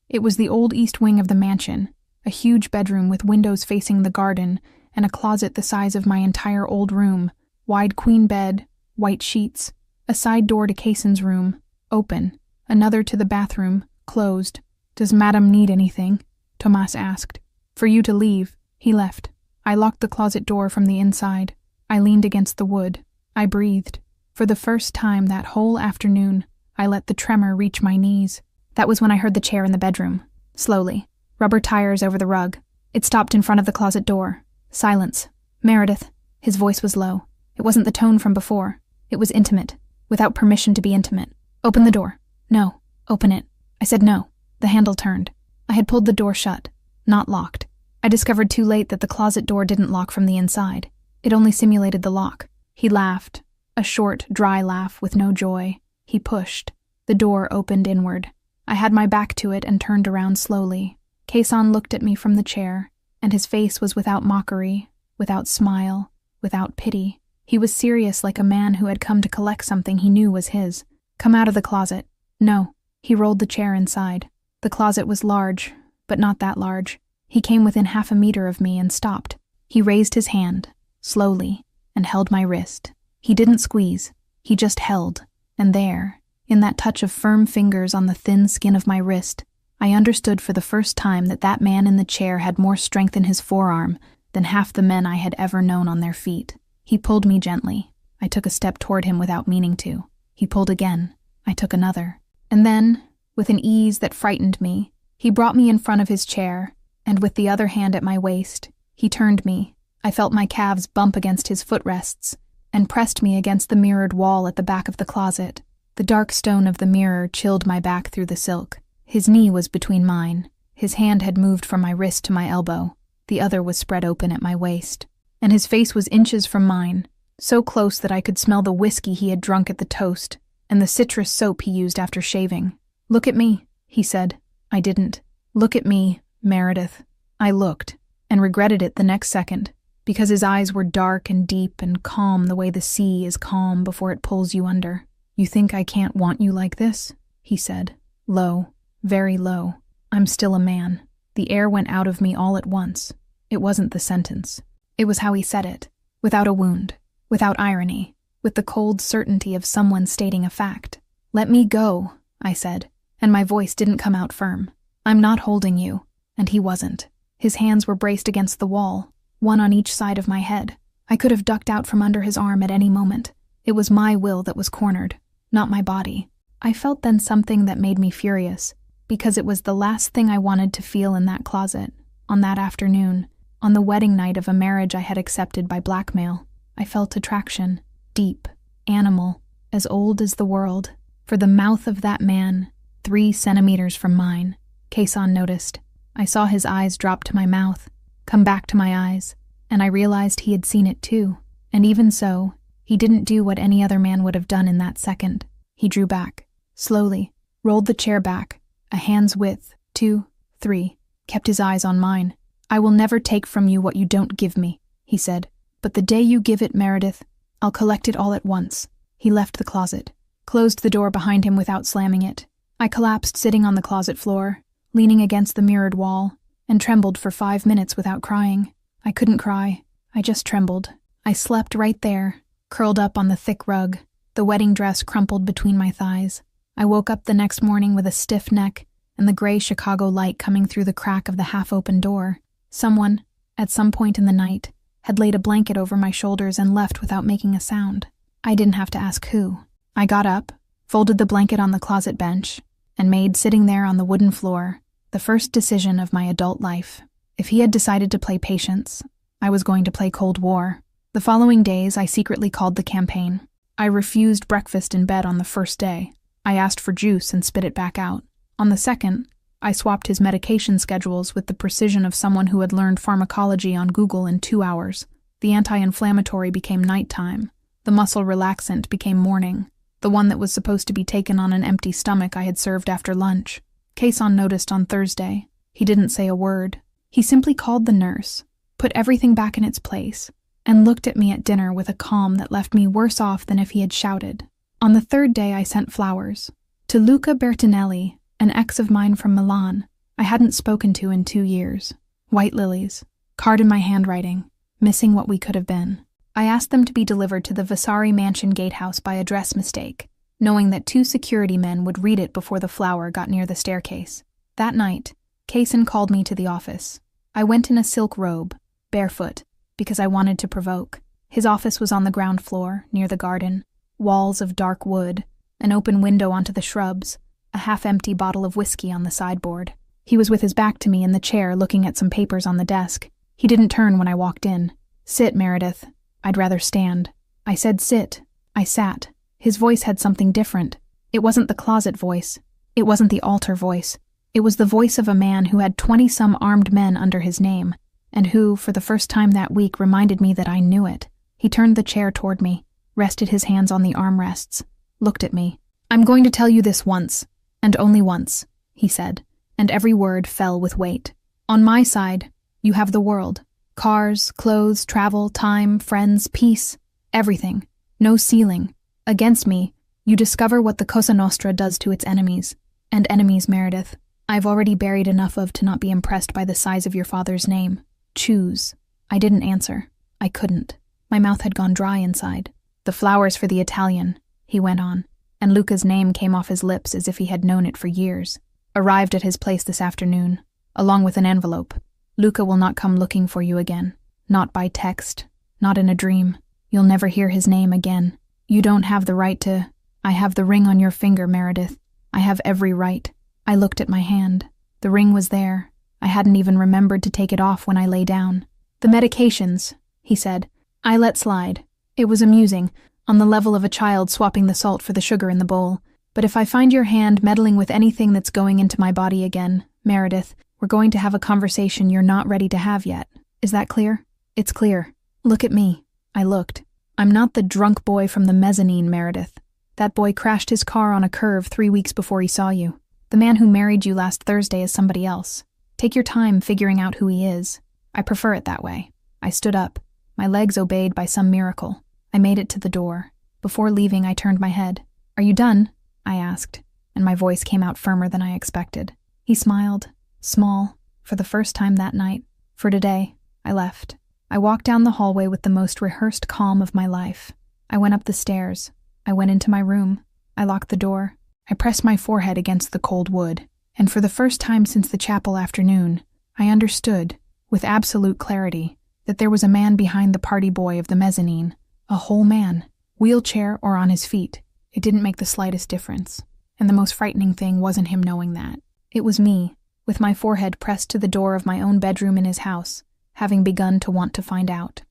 It was the old east wing of the mansion, a huge bedroom with windows facing the garden and a closet the size of my entire old room, wide queen bed, white sheets, a side door to Kaysen's room, open, another to the bathroom, closed. "Does Madame need anything?" Tomas asked. "For you to leave." He left. I locked the closet door from the inside. I leaned against the wood. I breathed. For the first time that whole afternoon, I let the tremor reach my knees. That was when I heard the chair in the bedroom. Slowly. Rubber tires over the rug. It stopped in front of the closet door. Silence. "Meredith." His voice was low. It wasn't the tone from before. It was intimate, without permission to be intimate. "Open the door." "No." "Open it." I said no. The handle turned. I had pulled the door shut, not locked. I discovered too late that the closet door didn't lock from the inside. It only simulated the lock. He laughed, a short, dry laugh with no joy. He pushed. The door opened inward. I had my back to it and turned around slowly. Kaysen looked at me from the chair, and his face was without mockery, without smile, without pity. He was serious like a man who had come to collect something he knew was his. "Come out of the closet." "No." He rolled the chair inside. The closet was large, but not that large. He came within 1/2 meter of me and stopped. He raised his hand, slowly, and held my wrist. He didn't squeeze. He just held. And there, in that touch of firm fingers on the thin skin of my wrist, I understood for the first time that that man in the chair had more strength in his forearm than half the men I had ever known on their feet. He pulled me gently. I took a step toward him without meaning to. He pulled again. I took another. And then, with an ease that frightened me, he brought me in front of his chair, and with the other hand at my waist, he turned me. I felt my calves bump against his footrests, and pressed me against the mirrored wall at the back of the closet. The dark stone of the mirror chilled my back through the silk. His knee was between mine. His hand had moved from my wrist to my elbow. The other was spread open at my waist. And his face was inches from mine, so close that I could smell the whiskey he had drunk at the toast, and the citrus soap he used after shaving. "Look at me," he said. I didn't. "Look at me, Meredith." I looked, and regretted it the next second, because his eyes were dark and deep and calm the way the sea is calm before it pulls you under. "You think I can't want you like this?" he said, low, very low. I'm still a man. The air went out of me all at once. It wasn't the sentence. It was how he said it, without a wound, without irony, with the cold certainty of someone stating a fact. "Let me go," I said, and my voice didn't come out firm. "I'm not holding you." And he wasn't. His hands were braced against the wall, one on each side of my head. I could have ducked out from under his arm at any moment. It was my will that was cornered, not my body. I felt then something that made me furious, because it was the last thing I wanted to feel in that closet, on that afternoon, on the wedding night of a marriage I had accepted by blackmail. I felt attraction, deep, animal, as old as the world, for the mouth of that man, 3 centimeters from mine. Kaysen noticed. I saw his eyes drop to my mouth, come back to my eyes, and I realized he had seen it too. And even so, he didn't do what any other man would have done in that second. He drew back, slowly, rolled the chair back, a hand's width, 2, 3, kept his eyes on mine. "I will never take from you what you don't give me," he said. "But the day you give it, Meredith, I'll collect it all at once." He left the closet, closed the door behind him without slamming it. I collapsed sitting on the closet floor, leaning against the mirrored wall, and trembled for 5 minutes without crying. I couldn't cry. I just trembled. I slept right there, curled up on the thick rug, the wedding dress crumpled between my thighs. I woke up the next morning with a stiff neck and the gray Chicago light coming through the crack of the half-open door. Someone, at some point in the night, had laid a blanket over my shoulders and left without making a sound. I didn't have to ask who. I got up, folded the blanket on the closet bench, and made, sitting there on the wooden floor, the first decision of my adult life. If he had decided to play patience, I was going to play Cold War. The following days, I secretly called the campaign. I refused breakfast in bed on the first day. I asked for juice and spit it back out. On the second, I swapped his medication schedules with the precision of someone who had learned pharmacology on Google in 2 hours. The anti-inflammatory became nighttime. The muscle relaxant became morning. The one that was supposed to be taken on an empty stomach I had served after lunch. Cason noticed on Thursday. He didn't say a word. He simply called the nurse, put everything back in its place, and looked at me at dinner with a calm that left me worse off than if he had shouted. On the third day, I sent flowers. To Luca Bertinelli, an ex of mine from Milan, I hadn't spoken to in 2 years. White lilies, card in my handwriting, missing what we could have been. I asked them to be delivered to the Vasari Mansion gatehouse by address mistake, knowing that 2 security men would read it before the flower got near the staircase. That night, Cason called me to the office. I went in a silk robe, barefoot, because I wanted to provoke. His office was on the ground floor, near the garden. Walls of dark wood, an open window onto the shrubs, a half-empty bottle of whiskey on the sideboard. He was with his back to me in the chair looking at some papers on the desk. He didn't turn when I walked in. "Sit, Meredith. I'd rather stand." I said sit. I sat. His voice had something different. It wasn't the closet voice. It wasn't the altar voice. It was the voice of a man who had 20-some armed men under his name, and who, for the first time that week, reminded me that I knew it. He turned the chair toward me, rested his hands on the armrests, looked at me. "I'm going to tell you this once, and only once," he said, and every word fell with weight. "On my side, you have the world. Cars, clothes, travel, time, friends, peace, everything. No ceiling. Against me, you discover what the Cosa Nostra does to its enemies. And enemies, Meredith, I've already buried enough of to not be impressed by the size of your father's name. Choose." I didn't answer. I couldn't. My mouth had gone dry inside. "The flowers for the Italian," he went on, and Luca's name came off his lips as if he had known it for years. "Arrived at his place this afternoon, along with an envelope. Luca will not come looking for you again. Not by text. Not in a dream. You'll never hear his name again. You don't have the right to... I have the ring on your finger, Meredith. I have every right." I looked at my hand. The ring was there. I hadn't even remembered to take it off when I lay down. "The medications," he said. I let slide. It was amusing, on the level of a child swapping the salt for the sugar in the bowl. "But if I find your hand meddling with anything that's going into my body again, Meredith, we're going to have a conversation you're not ready to have yet. Is that clear?" "It's clear." "Look at me." I looked. "I'm not the drunk boy from the mezzanine, Meredith. That boy crashed his car on a curve 3 weeks before he saw you. The man who married you last Thursday is somebody else. Take your time figuring out who he is. I prefer it that way." I stood up. My legs obeyed by some miracle. I made it to the door. Before leaving, I turned my head. "Are you done?" I asked, and my voice came out firmer than I expected. He smiled, small, for the first time that night. For today, I left. I walked down the hallway with the most rehearsed calm of my life. I went up the stairs. I went into my room. I locked the door. I pressed my forehead against the cold wood, and for the first time since the chapel afternoon, I understood, with absolute clarity, that there was a man behind the party boy of the mezzanine. A whole man, wheelchair or on his feet. It didn't make the slightest difference. And the most frightening thing wasn't him knowing that. It was me, with my forehead pressed to the door of my own bedroom in his house, having begun to want to find out.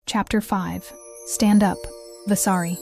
Chapter 5. Stand Up, Vasari.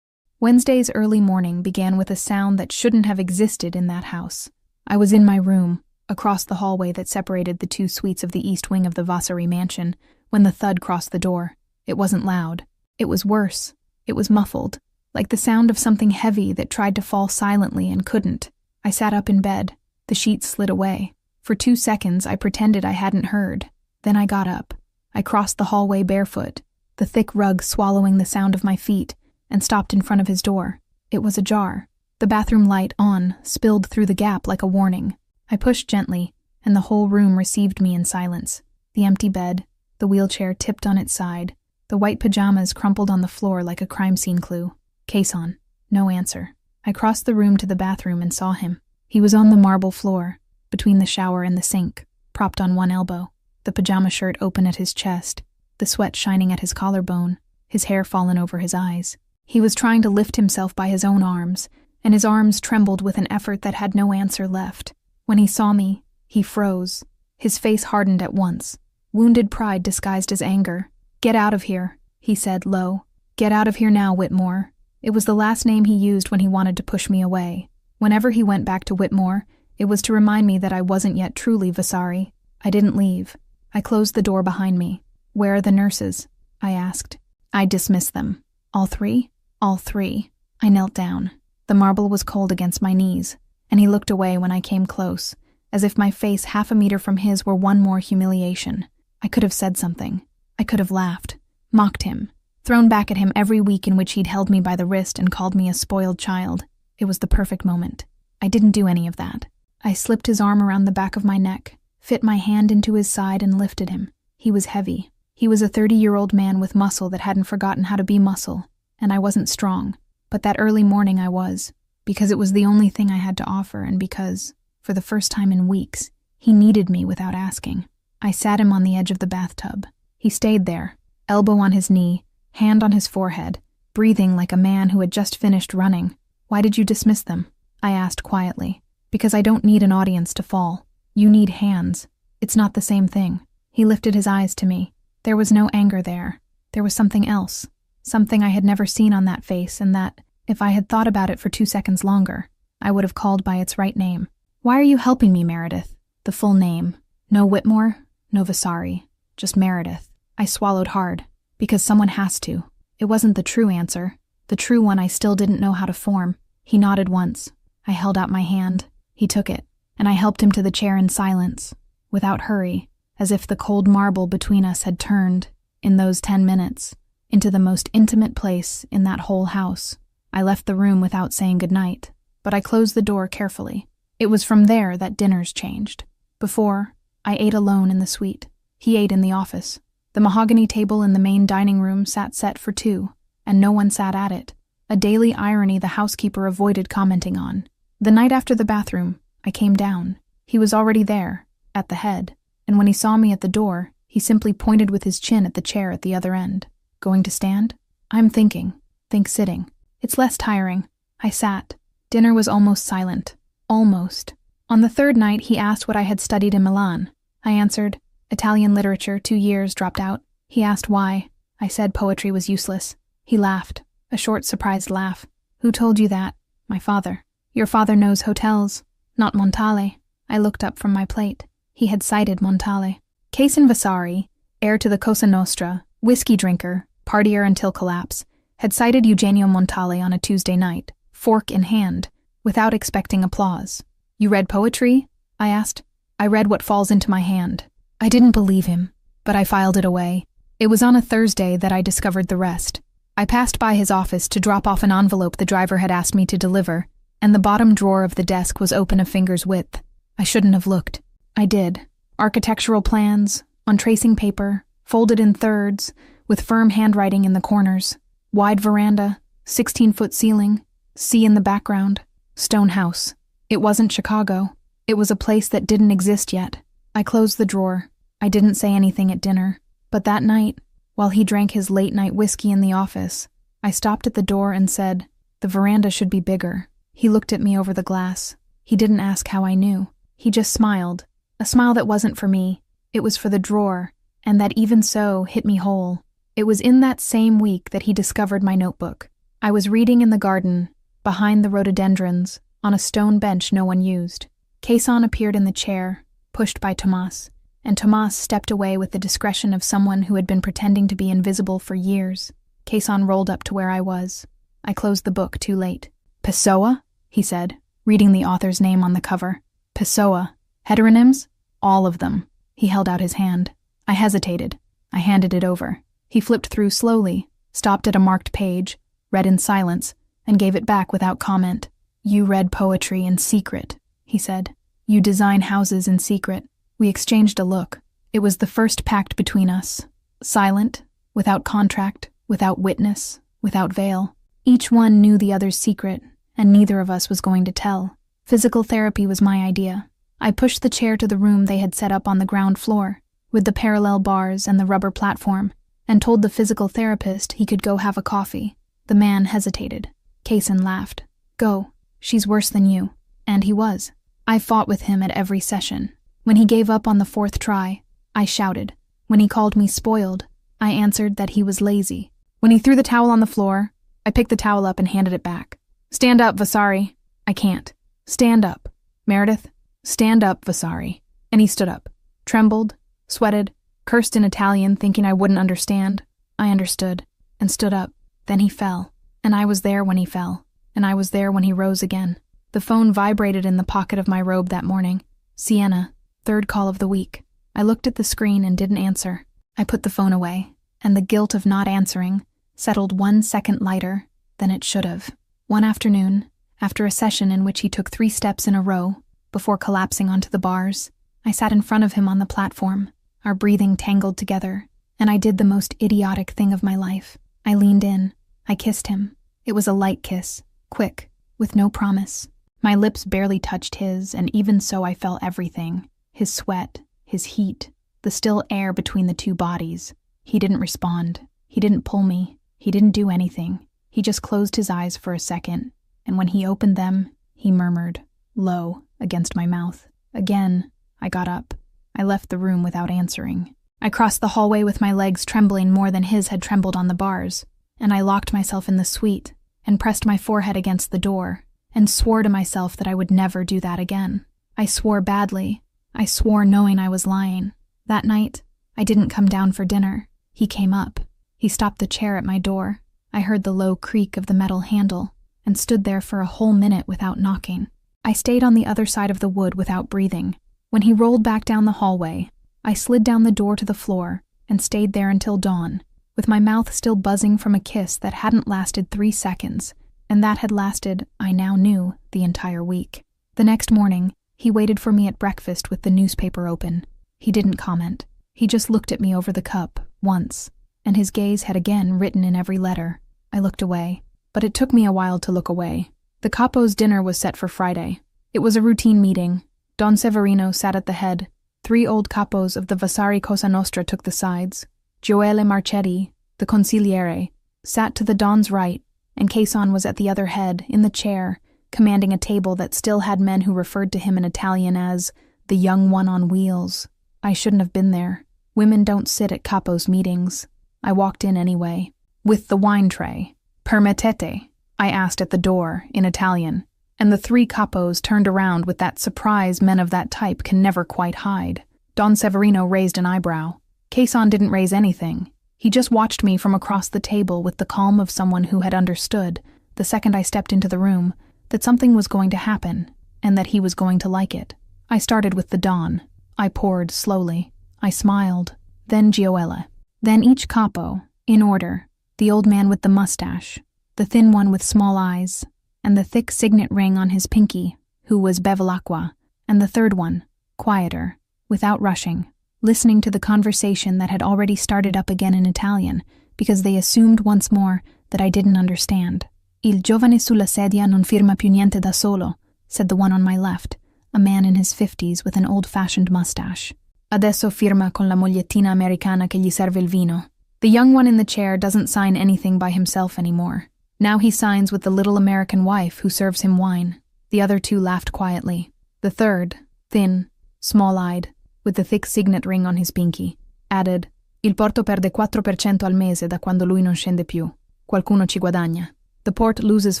Wednesday's early morning began with a sound that shouldn't have existed in that house. I was in my room, across the hallway that separated the two suites of the east wing of the Vasari mansion, when the thud crossed the door. It wasn't loud. It was worse. It was muffled, like the sound of something heavy that tried to fall silently and couldn't. I sat up in bed. The sheets slid away. For 2 seconds, I pretended I hadn't heard. Then I got up. I crossed the hallway barefoot, the thick rug swallowing the sound of my feet, and stopped in front of his door. It was ajar. The bathroom light, on, spilled through the gap like a warning. I pushed gently, and the whole room received me in silence. The empty bed, the wheelchair tipped on its side, the white pajamas crumpled on the floor like a crime scene clue. Case on. No answer. I crossed the room to the bathroom and saw him. He was on the marble floor, between the shower and the sink, propped on one elbow, the pajama shirt open at his chest, the sweat shining at his collarbone, his hair fallen over his eyes. He was trying to lift himself by his own arms, and his arms trembled with an effort that had no answer left. When he saw me, he froze. His face hardened at once. Wounded pride disguised as anger. "Get out of here," he said low. "Get out of here now, Whitmore." It was the last name he used when he wanted to push me away. Whenever he went back to Whitmore, it was to remind me that I wasn't yet truly Vasari. I didn't leave. I closed the door behind me. "Where are the nurses?" I asked. "I dismissed them." "All three?" "All three." I knelt down. The marble was cold against my knees, and he looked away when I came close, as if my face 1/2 meter from his were one more humiliation. I could have said something. I could have laughed, mocked him, thrown back at him every week in which he'd held me by the wrist and called me a spoiled child. It was the perfect moment. I didn't do any of that. I slipped his arm around the back of my neck, fit my hand into his side and lifted him. He was heavy. He was a 30-year-old man with muscle that hadn't forgotten how to be muscle, and I wasn't strong. But that early morning I was, because it was the only thing I had to offer, and because, for the first time in weeks, he needed me without asking. I sat him on the edge of the bathtub. He stayed there, elbow on his knee, hand on his forehead, breathing like a man who had just finished running. "Why did you dismiss them?" I asked quietly. "Because I don't need an audience to fall. You need hands. It's not the same thing." He lifted his eyes to me. There was no anger there. There was something else. Something I had never seen on that face, and that, if I had thought about it for 2 seconds longer, I would have called by its right name. "Why are you helping me, Meredith?" The full name. No Whitmore, no Vasari. Just Meredith. I swallowed hard. Because someone has to. It wasn't the true answer. The true one I still didn't know how to form. He nodded once. I held out my hand. He took it, and I helped him to the chair in silence, without hurry, as if the cold marble between us had turned, in those 10 minutes, into the most intimate place in that whole house. I left the room without saying goodnight, but I closed the door carefully. It was from there that dinners changed. Before, I ate alone in the suite. He ate in the office. The mahogany table in the main dining room sat set for 2, and no one sat at it, a daily irony the housekeeper avoided commenting on. The night after the bathroom, I came down. He was already there, at the head, and when he saw me at the door, he simply pointed with his chin at the chair at the other end. "Going to stand?" "I'm thinking." "Think sitting. It's less tiring." I sat. Dinner was almost silent. Almost. On the 3rd night, he asked what I had studied in Milan. I answered, "Italian literature, 2 years, dropped out." He asked why. I said poetry was useless. He laughed, a short, surprised laugh. "Who told you that?" "My father." "Your father knows hotels, not Montale." I looked up from my plate. He had cited Montale. Cason Vasari, heir to the Cosa Nostra, whiskey drinker, partier until collapse, had cited Eugenio Montale on a Tuesday night, fork in hand, without expecting applause. "You read poetry?" I asked. "I read what falls into my hand." I didn't believe him, but I filed it away. It was on a Thursday that I discovered the rest. I passed by his office to drop off an envelope the driver had asked me to deliver, and the bottom drawer of the desk was open a finger's width. I shouldn't have looked. I did. Architectural plans, on tracing paper, folded in thirds, with firm handwriting in the corners. Wide veranda, 16-foot ceiling, sea in the background, stone house. It wasn't Chicago. It was a place that didn't exist yet. I closed the drawer. I didn't say anything at dinner. But that night, while he drank his late-night whiskey in the office, I stopped at the door and said, "The veranda should be bigger." He looked at me over the glass. He didn't ask how I knew. He just smiled. A smile that wasn't for me. It was for the drawer, and that even so hit me whole. It was in that same week that he discovered my notebook. I was reading in the garden, behind the rhododendrons, on a stone bench no one used. Quezon appeared in the chair, pushed by Tomas, and Tomas stepped away with the discretion of someone who had been pretending to be invisible for years. Quezon rolled up to where I was. I closed the book too late. Pessoa? He said, reading the author's name on the cover. Pessoa. Heteronyms? All of them. He held out his hand. I hesitated. I handed it over. He flipped through slowly, stopped at a marked page, read in silence, and gave it back without comment. You read poetry in secret, he said. You design houses in secret. We exchanged a look. It was the first pact between us. Silent, without contract, without witness, without veil. Each one knew the other's secret, and neither of us was going to tell. Physical therapy was my idea. I pushed the chair to the room they had set up on the ground floor, with the parallel bars and the rubber platform, and told the physical therapist he could go have a coffee. The man hesitated. Quezon laughed. Go, she's worse than you. And he was. I fought with him at every session. When he gave up on the 4th try, I shouted. When he called me spoiled, I answered that he was lazy. When he threw the towel on the floor, I picked the towel up and handed it back. Stand up, Vasari. I can't. Stand up. Meredith, stand up, Vasari. And he stood up. Trembled, sweated, cursed in Italian, thinking I wouldn't understand. I understood, and stood up. Then he fell, and I was there when he fell, and I was there when he rose again. The phone vibrated in the pocket of my robe that morning. Sienna, 3rd call of the week. I looked at the screen and didn't answer. I put the phone away, and the guilt of not answering settled 1 second lighter than it should have. One afternoon, after a session in which he took 3 steps in a row before collapsing onto the bars, I sat in front of him on the platform, our breathing tangled together, and I did the most idiotic thing of my life. I leaned in. I kissed him. It was a light kiss, quick, with no promise. My lips barely touched his, and even so I felt everything. His sweat, his heat, the still air between the two bodies. He didn't respond. He didn't pull me. He didn't do anything. He just closed his eyes for a second, and when he opened them, he murmured, low, against my mouth. Again, I got up. I left the room without answering. I crossed the hallway with my legs trembling more than his had trembled on the bars, and I locked myself in the suite and pressed my forehead against the door and swore to myself that I would never do that again. I swore badly. I swore knowing I was lying. That night, I didn't come down for dinner. He came up. He stopped the chair at my door. I heard the low creak of the metal handle and stood there for a whole minute without knocking. I stayed on the other side of the wood without breathing. When he rolled back down the hallway, I slid down the door to the floor and stayed there until dawn, with my mouth still buzzing from a kiss that hadn't lasted 3 seconds, and that had lasted, I now knew, the entire week. The next morning, he waited for me at breakfast with the newspaper open. He didn't comment. He just looked at me over the cup, once, and his gaze had again written in every letter. I looked away, but it took me a while to look away. The capo's dinner was set for Friday. It was a routine meeting. Don Severino sat at the head. 3 old capos of the Vasari Cosa Nostra took the sides. Gioele Marchetti, the consigliere, sat to the Don's right, and Quezon was at the other head, in the chair, commanding a table that still had men who referred to him in Italian as the young one on wheels. I shouldn't have been there. Women don't sit at capos' meetings. I walked in anyway. With the wine tray. Permettete? I asked at the door, in Italian, and the 3 capos turned around with that surprise men of that type can never quite hide. Don Severino raised an eyebrow. Quezon didn't raise anything. He just watched me from across the table with the calm of someone who had understood, the second I stepped into the room, that something was going to happen, and that he was going to like it. I started with the Don. I poured slowly. I smiled. Then Gioele. Then each capo, in order, the old man with the mustache, the thin one with small eyes, and the thick signet ring on his pinky, who was Bevilacqua, and the third one, quieter, without rushing, listening to the conversation that had already started up again in Italian, because they assumed once more that I didn't understand. Il giovane sulla sedia non firma più niente da solo, said the one on my left, a man in his 50s with an old-fashioned mustache. Adesso firma con la mogliettina americana che gli serve il vino. The young one in the chair doesn't sign anything by himself anymore. Now he signs with the little American wife who serves him wine. The other 2 laughed quietly. The third, thin, small-eyed, with the thick signet ring on his pinky, added, Il porto perde 4% al mese da quando lui non scende più. Qualcuno ci guadagna. The port loses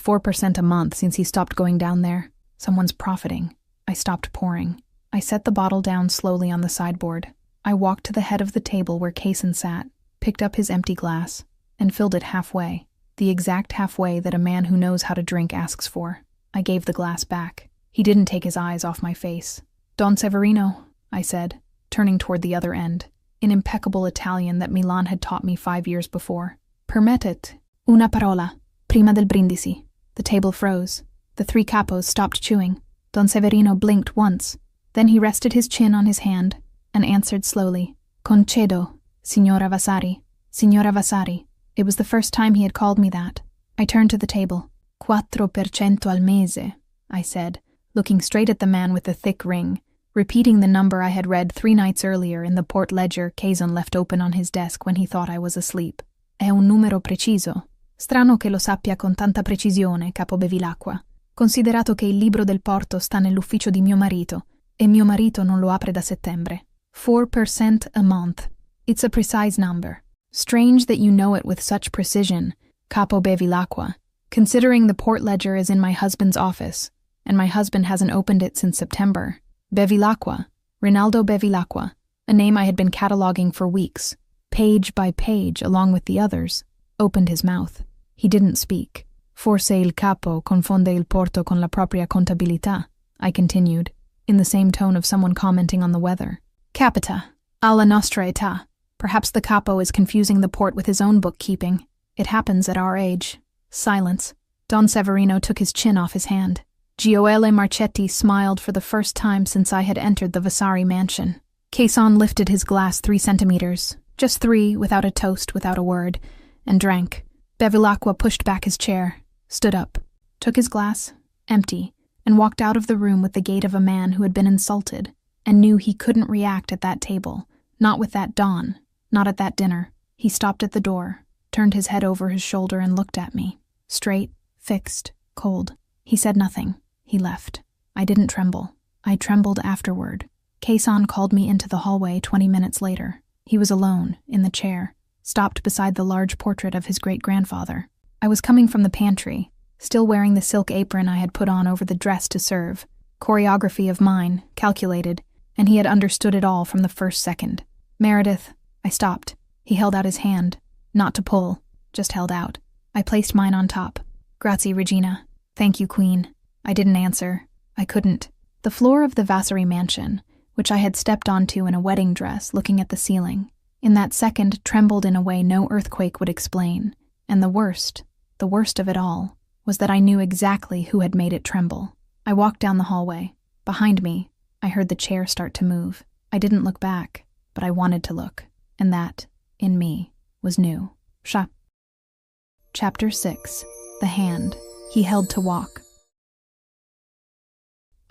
4% a month since he stopped going down there. Someone's profiting. I stopped pouring. I set the bottle down slowly on the sideboard. I walked to the head of the table where Kaysen sat, picked up his empty glass, and filled it halfway, the exact halfway that a man who knows how to drink asks for. I gave the glass back. He didn't take his eyes off my face. Don Severino, I said, turning toward the other end, in impeccable Italian that Milan had taught me 5 years before. Permettet, una parola, prima del brindisi. The table froze. The 3 capos stopped chewing. Don Severino blinked once. Then he rested his chin on his hand and answered slowly, Concedo, Signora Vasari, Signora Vasari. It was the first time he had called me that. I turned to the table. 4% al mese, I said, looking straight at the man with the thick ring, repeating the number I had read 3 nights earlier in the port ledger Kaysen left open on his desk when he thought I was asleep. È un numero preciso. Strano che lo sappia con tanta precisione, Capo Bevilacqua, considerato che il libro del porto sta nell'ufficio di mio marito, e mio marito non lo apre da settembre. 4% a month. It's a precise number. Strange that you know it with such precision, Capo Bevilacqua, considering the port ledger is in my husband's office, and my husband hasn't opened it since September. Bevilacqua, Rinaldo Bevilacqua, a name I had been cataloging for weeks, page by page along with the others, opened his mouth. He didn't speak. Forse il capo confonde il porto con la propria contabilità, I continued, in the same tone of someone commenting on the weather. Capita, alla nostra età. Perhaps the capo is confusing the port with his own bookkeeping. It happens at our age. Silence. Don Severino took his chin off his hand. Gioele Marchetti smiled for the first time since I had entered the Vasari mansion. Kaysen lifted his glass 3 centimeters, just 3, without a toast, without a word, and drank. Bevilacqua pushed back his chair, stood up, took his glass, empty, and walked out of the room with the gait of a man who had been insulted and knew he couldn't react at that table, not with that Don, not at that dinner. He stopped at the door, turned his head over his shoulder and looked at me, straight, fixed, cold. He said nothing. He left. I didn't tremble. I trembled afterward. Kaysen called me into the hallway 20 minutes later. He was alone, in the chair, stopped beside the large portrait of his great-grandfather. I was coming from the pantry, still wearing the silk apron I had put on over the dress to serve. Choreography of mine, calculated, and he had understood it all from the first second. Meredith, I stopped. He held out his hand, not to pull, just held out. I placed mine on top. Grazie, Regina. Thank you, Queen. I didn't answer. I couldn't. The floor of the Vasari mansion, which I had stepped onto in a wedding dress looking at the ceiling, in that second trembled in a way no earthquake would explain, and the worst of it all, was that I knew exactly who had made it tremble. I walked down the hallway. Behind me, I heard the chair start to move. I didn't look back, but I wanted to look, and that, in me, was new. Chapter 6. The Hand He Held to Walk.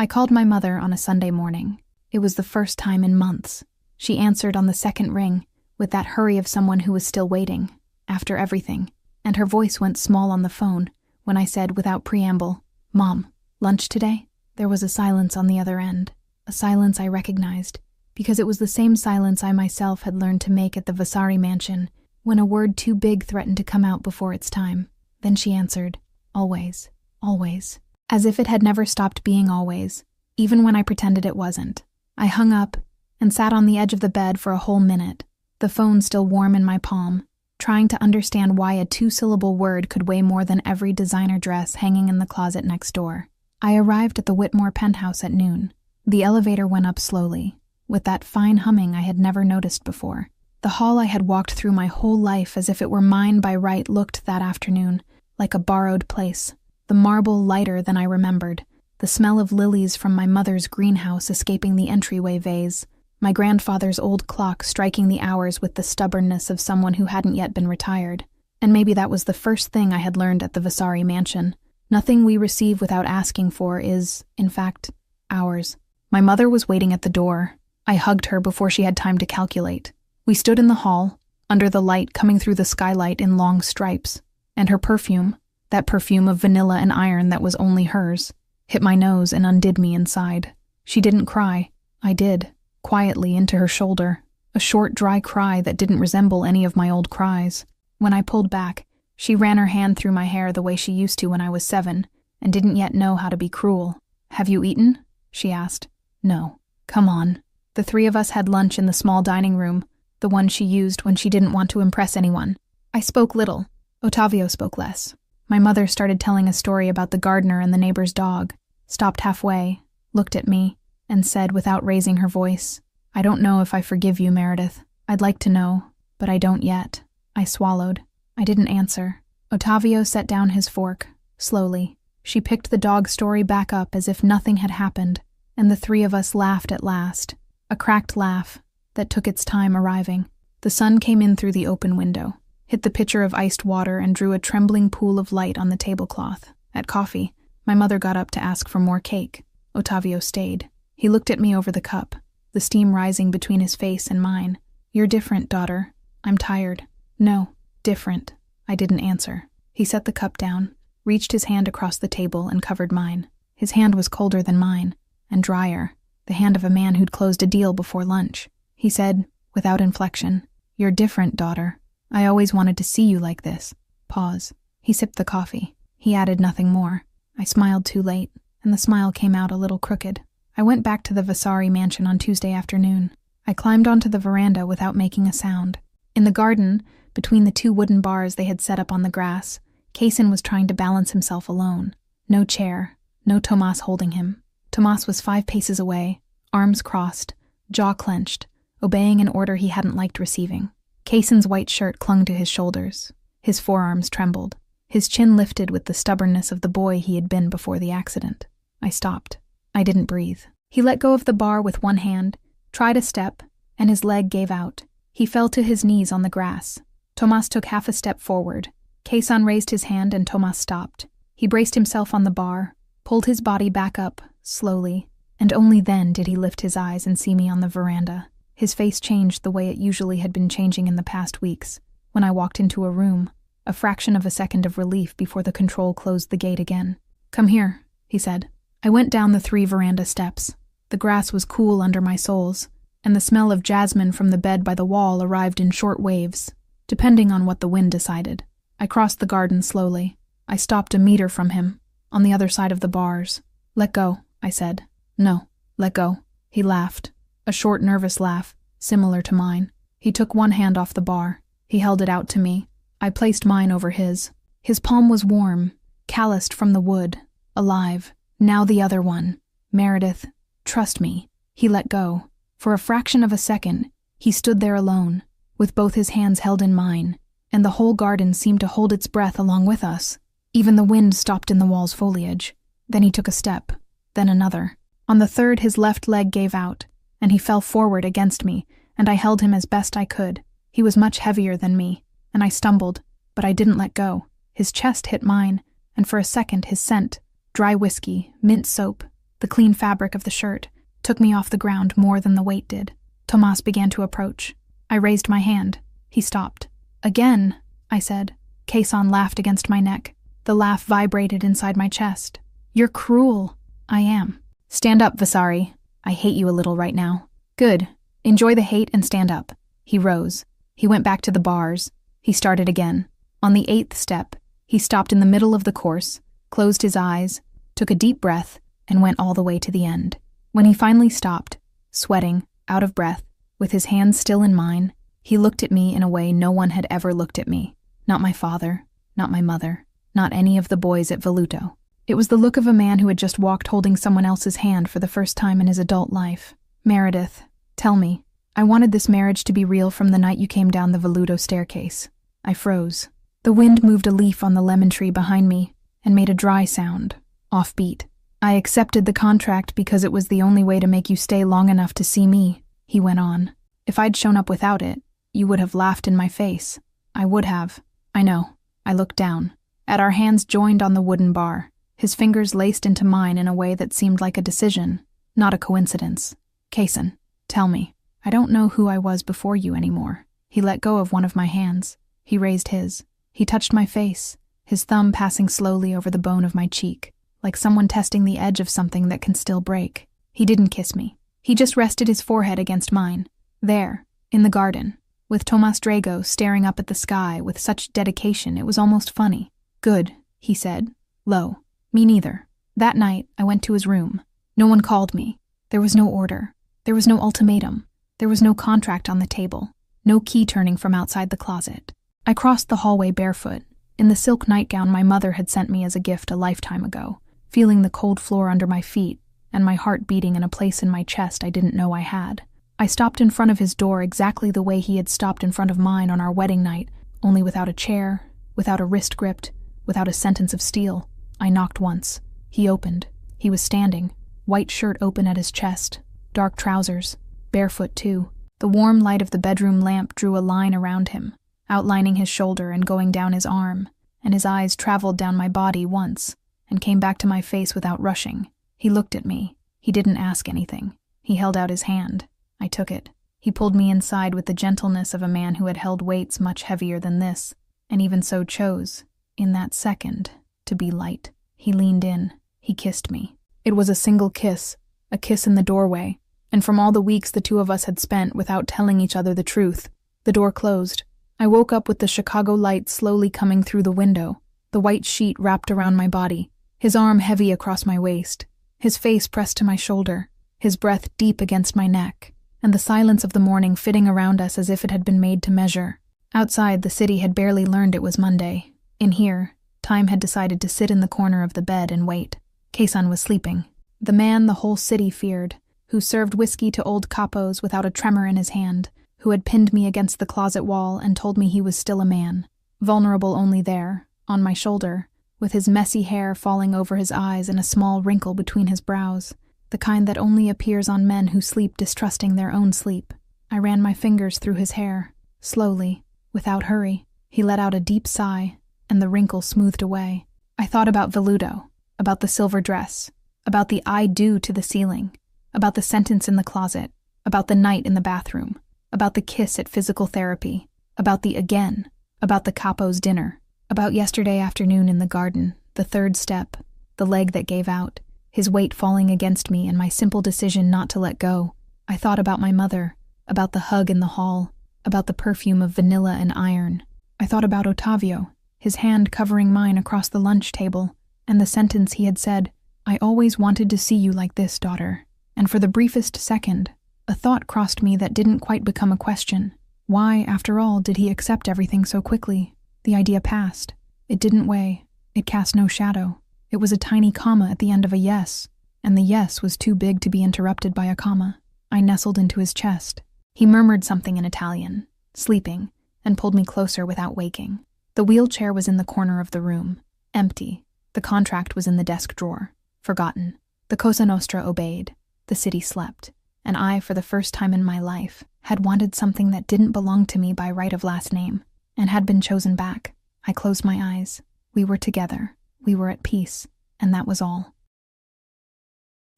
I called my mother on a Sunday morning. It was the first time in months. She answered on the second ring, with that hurry of someone who was still waiting, after everything, and her voice went small on the phone when I said without preamble, "Mom, lunch today?" There was a silence on the other end, a silence I recognized, because it was the same silence I myself had learned to make at the Vasari mansion when a word too big threatened to come out before its time. Then she answered, "Always, always," as if it had never stopped being always, even when I pretended it wasn't. I hung up and sat on the edge of the bed for a whole minute, the phone still warm in my palm, trying to understand why a 2-syllable word could weigh more than every designer dress hanging in the closet next door. I arrived at the Whitmore penthouse at noon. The elevator went up slowly, with that fine humming I had never noticed before. The hall I had walked through my whole life as if it were mine by right looked that afternoon like a borrowed place, the marble lighter than I remembered, the smell of lilies from my mother's greenhouse escaping the entryway vase, my grandfather's old clock striking the hours with the stubbornness of someone who hadn't yet been retired. And maybe that was the first thing I had learned at the Vasari mansion. Nothing we receive without asking for is, in fact, ours. My mother was waiting at the door. I hugged her before she had time to calculate. We stood in the hall, under the light coming through the skylight in long stripes, and her perfume, that perfume of vanilla and iron that was only hers, hit my nose and undid me inside. She didn't cry. I did, quietly into her shoulder, a short, dry cry that didn't resemble any of my old cries. When I pulled back, she ran her hand through my hair the way she used to when I was 7, and didn't yet know how to be cruel. "Have you eaten?" she asked. No. Come on. The three of us had lunch in the small dining room, the one she used when she didn't want to impress anyone. I spoke little. Ottavio spoke less. My mother started telling a story about the gardener and the neighbor's dog, stopped halfway, looked at me, and said without raising her voice, I don't know if I forgive you, Meredith. I'd like to know, but I don't yet. I swallowed. I didn't answer. Ottavio set down his fork, slowly. She picked the dog story back up as if nothing had happened, and the three of us laughed at last, a cracked laugh that took its time arriving. The sun came in through the open window, hit the pitcher of iced water and drew a trembling pool of light on the tablecloth. At coffee, my mother got up to ask for more cake. Ottavio stayed. He looked at me over the cup, the steam rising between his face and mine. You're different, daughter. I'm tired. No, different. I didn't answer. He set the cup down, reached his hand across the table and covered mine. His hand was colder than mine, and drier, the hand of a man who'd closed a deal before lunch. He said, without inflection, You're different, daughter. I always wanted to see you like this. Pause. He sipped the coffee. He added nothing more. I smiled too late, and the smile came out a little crooked. I went back to the Vasari mansion on Tuesday afternoon. I climbed onto the veranda without making a sound. In the garden, between the two wooden bars they had set up on the grass, Kaysen was trying to balance himself alone. No chair, no Tomas holding him. Tomas was 5 paces away, arms crossed, jaw clenched, obeying an order he hadn't liked receiving. Kaysen's white shirt clung to his shoulders. His forearms trembled. His chin lifted with the stubbornness of the boy he had been before the accident. I stopped. I didn't breathe. He let go of the bar with one hand, tried a step, and his leg gave out. He fell to his knees on the grass. Tomas took half a step forward. Kaysen raised his hand and Tomas stopped. He braced himself on the bar, pulled his body back up, slowly, and only then did he lift his eyes and see me on the veranda. His face changed the way it usually had been changing in the past weeks, when I walked into a room, a fraction of a second of relief before the control closed the gate again. Come here, he said. I went down the 3 veranda steps. The grass was cool under my soles, and the smell of jasmine from the bed by the wall arrived in short waves, depending on what the wind decided. I crossed the garden slowly. I stopped a meter from him, on the other side of the bars. Let go, I said. No, let go. He laughed, a short, nervous laugh, similar to mine. He took one hand off the bar. He held it out to me. I placed mine over his. His palm was warm, calloused from the wood, alive. Now the other one. Meredith, trust me. He let go. For a fraction of a second, he stood there alone, with both his hands held in mine, and the whole garden seemed to hold its breath along with us. Even the wind stopped in the wall's foliage. Then he took a step, then another. On the third, his left leg gave out, and he fell forward against me, and I held him as best I could. He was much heavier than me, and I stumbled, but I didn't let go. His chest hit mine, and for a second his scent, dry whiskey, mint soap, the clean fabric of the shirt, took me off the ground more than the weight did. Tomas began to approach. I raised my hand. He stopped. Again, I said. Kaysen laughed against my neck. The laugh vibrated inside my chest. You're cruel. I am. Stand up, Vasari. I hate you a little right now. Good. Enjoy the hate and stand up. He rose. He went back to the bars. He started again. On the 8th step, he stopped in the middle of the course, closed his eyes, took a deep breath, and went all the way to the end. When he finally stopped, sweating, out of breath, with his hands still in mine, he looked at me in a way no one had ever looked at me. Not my father, not my mother, not any of the boys at Voluto. It was the look of a man who had just walked holding someone else's hand for the first time in his adult life. Meredith, tell me. I wanted this marriage to be real from the night you came down the Voluto staircase. I froze. The wind moved a leaf on the lemon tree behind me and made a dry sound, offbeat. I accepted the contract because it was the only way to make you stay long enough to see me, he went on. If I'd shown up without it, you would have laughed in my face. I would have. I know. I looked down. At our hands joined on the wooden bar, his fingers laced into mine in a way that seemed like a decision, not a coincidence. Kaysen, tell me. I don't know who I was before you anymore. He let go of one of my hands. He raised his. He touched my face, his thumb passing slowly over the bone of my cheek, like someone testing the edge of something that can still break. He didn't kiss me. He just rested his forehead against mine. There, in the garden, with Tomas Drago staring up at the sky with such dedication it was almost funny. Good, he said, low. Me neither. That night, I went to his room. No one called me. There was no order. There was no ultimatum. There was no contract on the table. No key turning from outside the closet. I crossed the hallway barefoot, in the silk nightgown my mother had sent me as a gift a lifetime ago, feeling the cold floor under my feet and my heart beating in a place in my chest I didn't know I had. I stopped in front of his door exactly the way he had stopped in front of mine on our wedding night, only without a chair, without a wrist gripped, without a sentence of steel. I knocked once. He opened. He was standing, white shirt open at his chest, dark trousers, barefoot too. The warm light of the bedroom lamp drew a line around him, outlining his shoulder and going down his arm, and his eyes traveled down my body once and came back to my face without rushing. He looked at me. He didn't ask anything. He held out his hand. I took it. He pulled me inside with the gentleness of a man who had held weights much heavier than this, and even so chose, in that second, to be light. He leaned in. He kissed me. It was a single kiss, a kiss in the doorway, and from all the weeks the two of us had spent without telling each other the truth, the door closed. I woke up with the Chicago light slowly coming through the window, the white sheet wrapped around my body, his arm heavy across my waist, his face pressed to my shoulder, his breath deep against my neck, and the silence of the morning fitting around us as if it had been made to measure. Outside, the city had barely learned it was Monday. In here, time had decided to sit in the corner of the bed and wait. Kaysan was sleeping. The man the whole city feared, who served whiskey to old capos without a tremor in his hand, who had pinned me against the closet wall and told me he was still a man, vulnerable only there, on my shoulder, with his messy hair falling over his eyes and a small wrinkle between his brows, the kind that only appears on men who sleep distrusting their own sleep. I ran my fingers through his hair, slowly, without hurry. He let out a deep sigh, and the wrinkle smoothed away. I thought about Veludo, about the silver dress, about the I do to the ceiling, about the sentence in the closet, about the night in the bathroom, about the kiss at physical therapy, about the again, about the capo's dinner, about yesterday afternoon in the garden, the third step, the leg that gave out, his weight falling against me and my simple decision not to let go. I thought about my mother, about the hug in the hall, about the perfume of vanilla and iron. I thought about Ottavio, his hand covering mine across the lunch table, and the sentence he had said, "I always wanted to see you like this, daughter." And for the briefest second, a thought crossed me that didn't quite become a question. Why, after all, did he accept everything so quickly? The idea passed. It didn't weigh. It cast no shadow. It was a tiny comma at the end of a yes, and the yes was too big to be interrupted by a comma. I nestled into his chest. He murmured something in Italian, sleeping, and pulled me closer without waking. The wheelchair was in the corner of the room, empty. The contract was in the desk drawer, forgotten. The Cosa Nostra obeyed. The city slept. And I, for the first time in my life, had wanted something that didn't belong to me by right of last name, and had been chosen back. I closed my eyes. We were together. We were at peace. And that was all.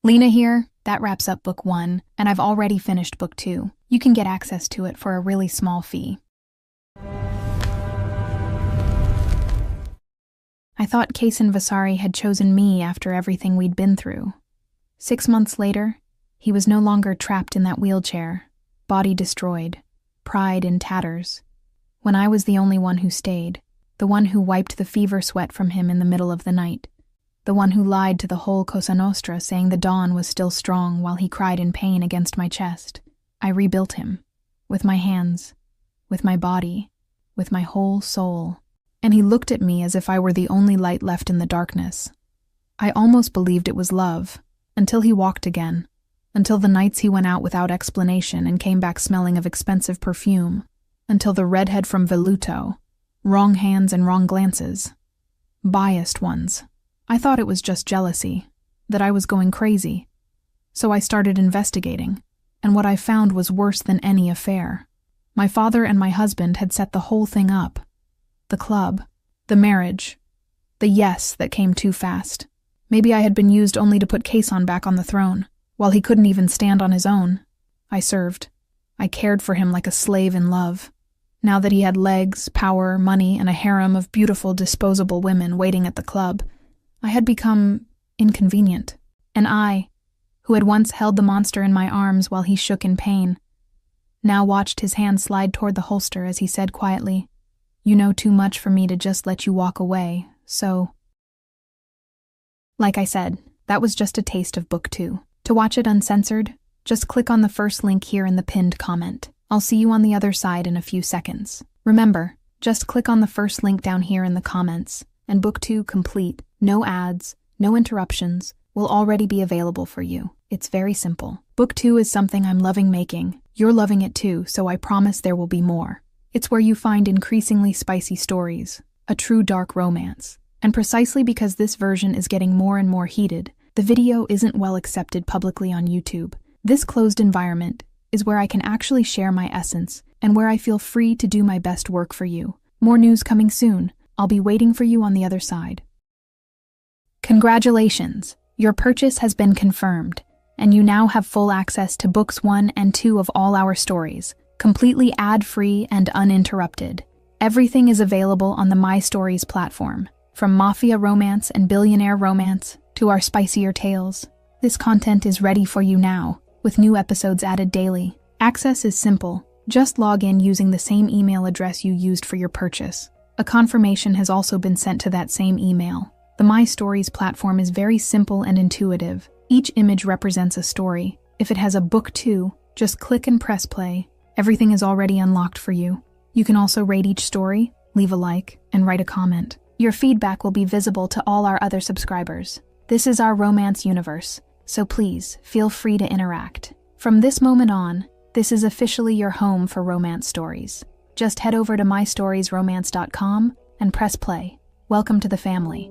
Lena here. That wraps up Book 1, and I've already finished Book 2. You can get access to it for a really small fee. I thought Kaysan Vasari had chosen me after everything we'd been through. 6 months later, he was no longer trapped in that wheelchair, body destroyed, pride in tatters. When I was the only one who stayed, the one who wiped the fever sweat from him in the middle of the night, the one who lied to the whole Cosa Nostra saying the dawn was still strong while he cried in pain against my chest, I rebuilt him, with my hands, with my body, with my whole soul. And he looked at me as if I were the only light left in the darkness. I almost believed it was love, until he walked again, until the nights he went out without explanation and came back smelling of expensive perfume, until the redhead from Veluto, wrong hands and wrong glances, biased ones. I thought it was just jealousy, that I was going crazy. So I started investigating, and what I found was worse than any affair. My father and my husband had set the whole thing up. The club, the marriage, the yes that came too fast. Maybe I had been used only to put Kaysan back on the throne, while he couldn't even stand on his own. I served. I cared for him like a slave in love. Now that he had legs, power, money, and a harem of beautiful, disposable women waiting at the club, I had become inconvenient. And I, who had once held the monster in my arms while he shook in pain, now watched his hand slide toward the holster as he said quietly, "You know too much for me to just let you walk away, so..." Like I said, that was just a taste of Book 2. To watch it uncensored, just click on the first link here in the pinned comment. I'll see you on the other side in a few seconds. Remember, just click on the first link down here in the comments, and Book 2 complete, no ads, no interruptions, will already be available for you. It's very simple. Book 2 is something I'm loving making. You're loving it too, so I promise there will be more. It's where you find increasingly spicy stories, a true dark romance. And precisely because this version is getting more and more heated, the video isn't well accepted publicly on YouTube. This closed environment is where I can actually share my essence and where I feel free to do my best work for you. More news coming soon. I'll be waiting for you on the other side. Congratulations! Your purchase has been confirmed, and you now have full access to books 1 and 2 of all our stories, completely ad-free and uninterrupted. Everything is available on the My Stories platform, from mafia romance and billionaire romance to our spicier tales. This content is ready for you now, with new episodes added daily. Access is simple. Just log in using the same email address you used for your purchase. A confirmation has also been sent to that same email. The My Stories platform is very simple and intuitive. Each image represents a story. If it has a book 2, just click and press play. Everything is already unlocked for you. You can also rate each story, leave a like, and write a comment. Your feedback will be visible to all our other subscribers. This is our romance universe, so please feel free to interact. From this moment on, this is officially your home for romance stories. Just head over to mystoriesromance.com and press play. Welcome to the family.